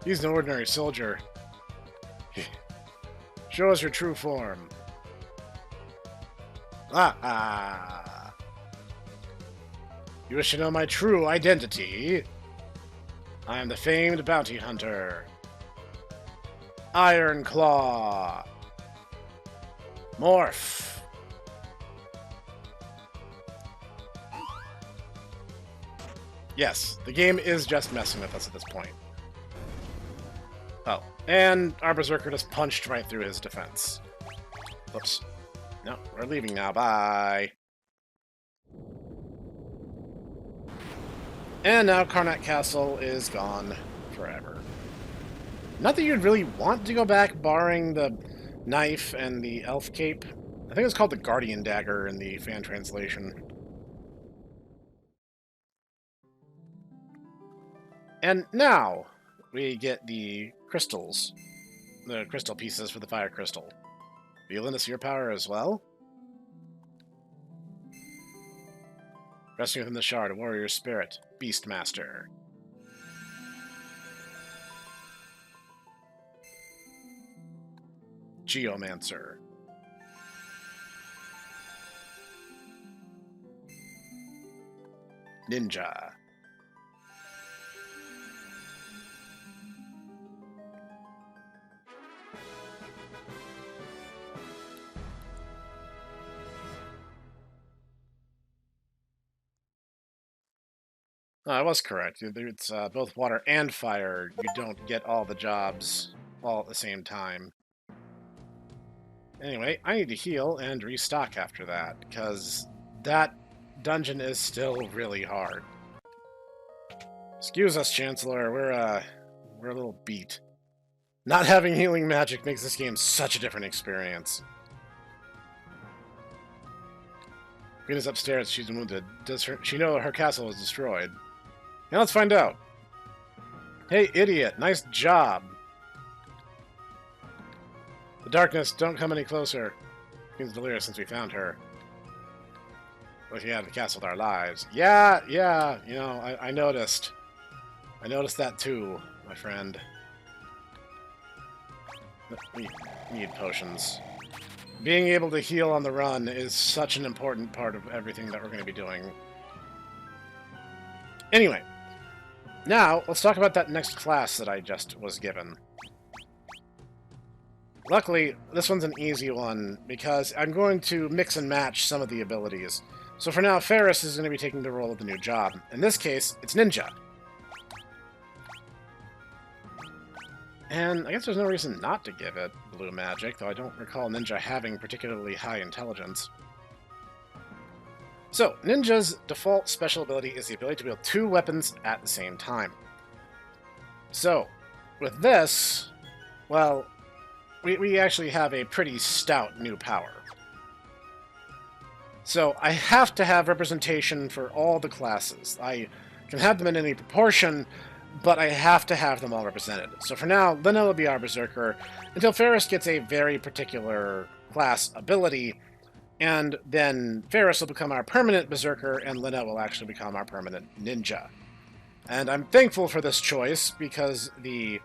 Speaker 1: He's an ordinary soldier. Show us your true form. Ah! You wish to know my true identity? I am the famed bounty hunter. Iron Claw. Morph. Yes, the game is just messing with us at this point. Oh, and our Berserker just punched right through his defense. Whoops. No, we're leaving now. Bye. And now Karnak Castle is gone forever. Not that you'd really want to go back, barring the knife and the elf cape. I think it's called the Guardian Dagger in the fan translation. And now we get the crystals. The crystal pieces for the fire crystal. Will you lend us your power as well? Resting within the shard, a warrior spirit. Beastmaster. Geomancer. Ninja. I was correct. It's both water and fire. You don't get all the jobs all at the same time. Anyway, I need to heal and restock after that, because that dungeon is still really hard. Excuse us, Chancellor. We're a little beat. Not having healing magic makes this game such a different experience. Queen is upstairs. She's wounded. Does she know her castle was destroyed? Now let's find out. Hey, idiot. Nice job. The darkness, don't come any closer. Queen's delirious since we found her. Looking out of the castle with our lives. Yeah, you know, I noticed. I noticed that too, my friend. We need potions. Being able to heal on the run is such an important part of everything that we're going to be doing. Anyway, now let's talk about that next class that I just was given. Luckily, this one's an easy one, because I'm going to mix and match some of the abilities. So for now, Ferris is going to be taking the role of the new job. In this case, it's Ninja. And I guess there's no reason not to give it blue magic, though I don't recall Ninja having particularly high intelligence. So, Ninja's default special ability is the ability to wield two weapons at the same time. So, with this, well, we actually have a pretty stout new power. So, I have to have representation for all the classes. I can have them in any proportion, but I have to have them all represented. So for now, Lena will be our berserker, until Ferris gets a very particular class ability, and then Ferris will become our permanent berserker, and Lena will actually become our permanent ninja. And I'm thankful for this choice, because the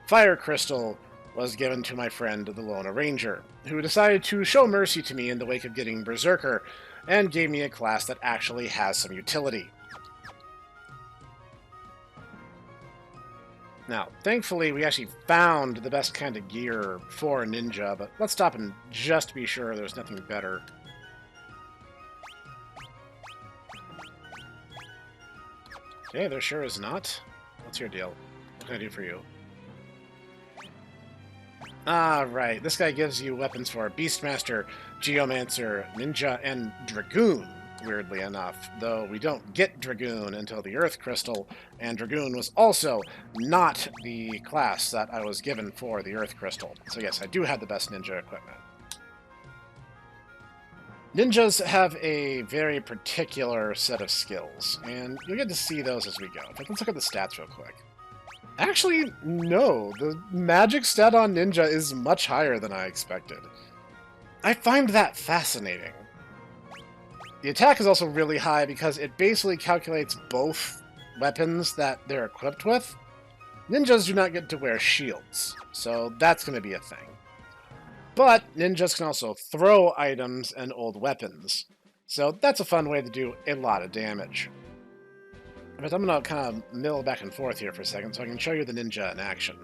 Speaker 1: fire crystal was given to my friend, the Lona Ranger, who decided to show mercy to me in the wake of getting berserker, and gave me a class that actually has some utility. Now, thankfully, we actually found the best kind of gear for a ninja, but let's stop and just be sure there's nothing better. Okay, there sure is not. What's your deal? What can I do for you? Ah, right. This guy gives you weapons for Beastmaster, Geomancer, Ninja, and Dragoon, weirdly enough, though we don't get Dragoon until the Earth Crystal, and Dragoon was also not the class that I was given for the Earth Crystal. So yes, I do have the best ninja equipment. Ninjas have a very particular set of skills, and you'll get to see those as we go. In fact, let's look at the stats real quick. Actually, no. The magic stat on Ninja is much higher than I expected. I find that fascinating. The attack is also really high because it basically calculates both weapons that they're equipped with. Ninjas do not get to wear shields, so that's going to be a thing. But ninjas can also throw items and old weapons, so that's a fun way to do a lot of damage. But I'm going to kind of mill back and forth here for a second so I can show you the ninja in action.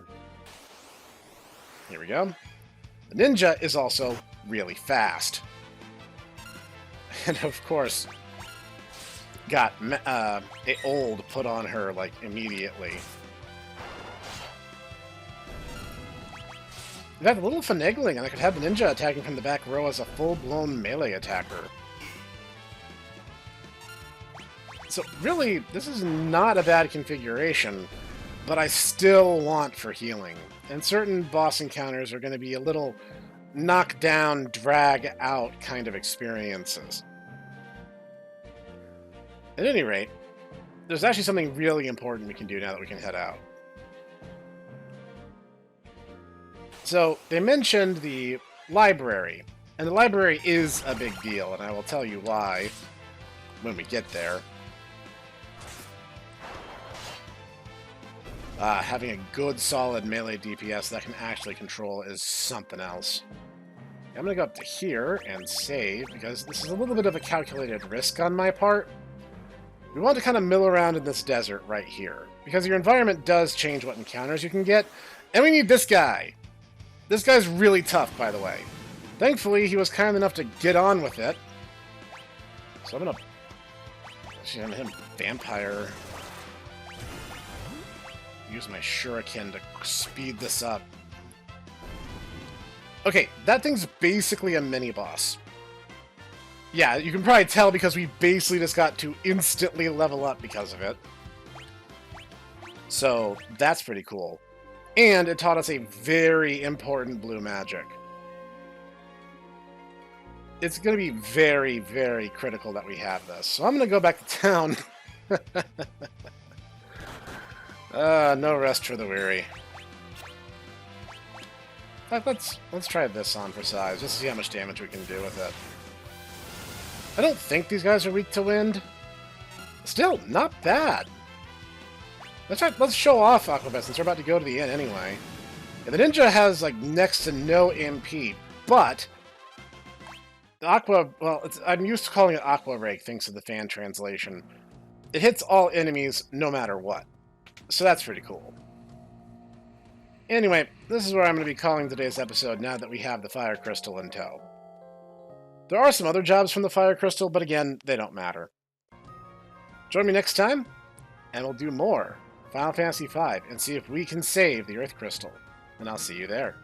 Speaker 1: Here we go. The ninja is also really fast. And of course, got a old put on her, like, immediately. In fact, a little finagling, and I could have the ninja attacking from the back row as a full-blown melee attacker. So really, this is not a bad configuration, but I still want for healing. And certain boss encounters are going to be a little knock-down, drag-out kind of experiences. At any rate, there's actually something really important we can do now that we can head out. So, they mentioned the library, and the library is a big deal, and I will tell you why when we get there. Having a good, solid melee DPS that can actually control is something else. I'm going to go up to here and save, because this is a little bit of a calculated risk on my part. We want to kind of mill around in this desert right here, because your environment does change what encounters you can get, and we need this guy. This guy's really tough, by the way. Thankfully, he was kind enough to get on with it. So I'm going to... Actually, I'm him vampire. use my shuriken to speed this up. Okay, that thing's basically a mini-boss. Yeah, you can probably tell because we basically just got to instantly level up because of it. So, that's pretty cool. And it taught us a very important blue magic. It's going to be very, very critical that we have this. So I'm going to go back to town. No rest for the weary. Let's try this on for size, just to see how much damage we can do with it. I don't think these guys are weak to wind. Still, not bad. Let's show off Aquabet since we're about to go to the inn anyway. Yeah, the ninja has like next to no MP, but the Aqua, well, I'm used to calling it Aqua Rake thanks to the fan translation. It hits all enemies no matter what. So that's pretty cool. Anyway, this is where I'm going to be calling today's episode now that we have the Fire Crystal in tow. There are some other jobs from the Fire Crystal, but again, they don't matter. Join me next time, and we'll do more Final Fantasy V and see if we can save the Earth Crystal. And I'll see you there.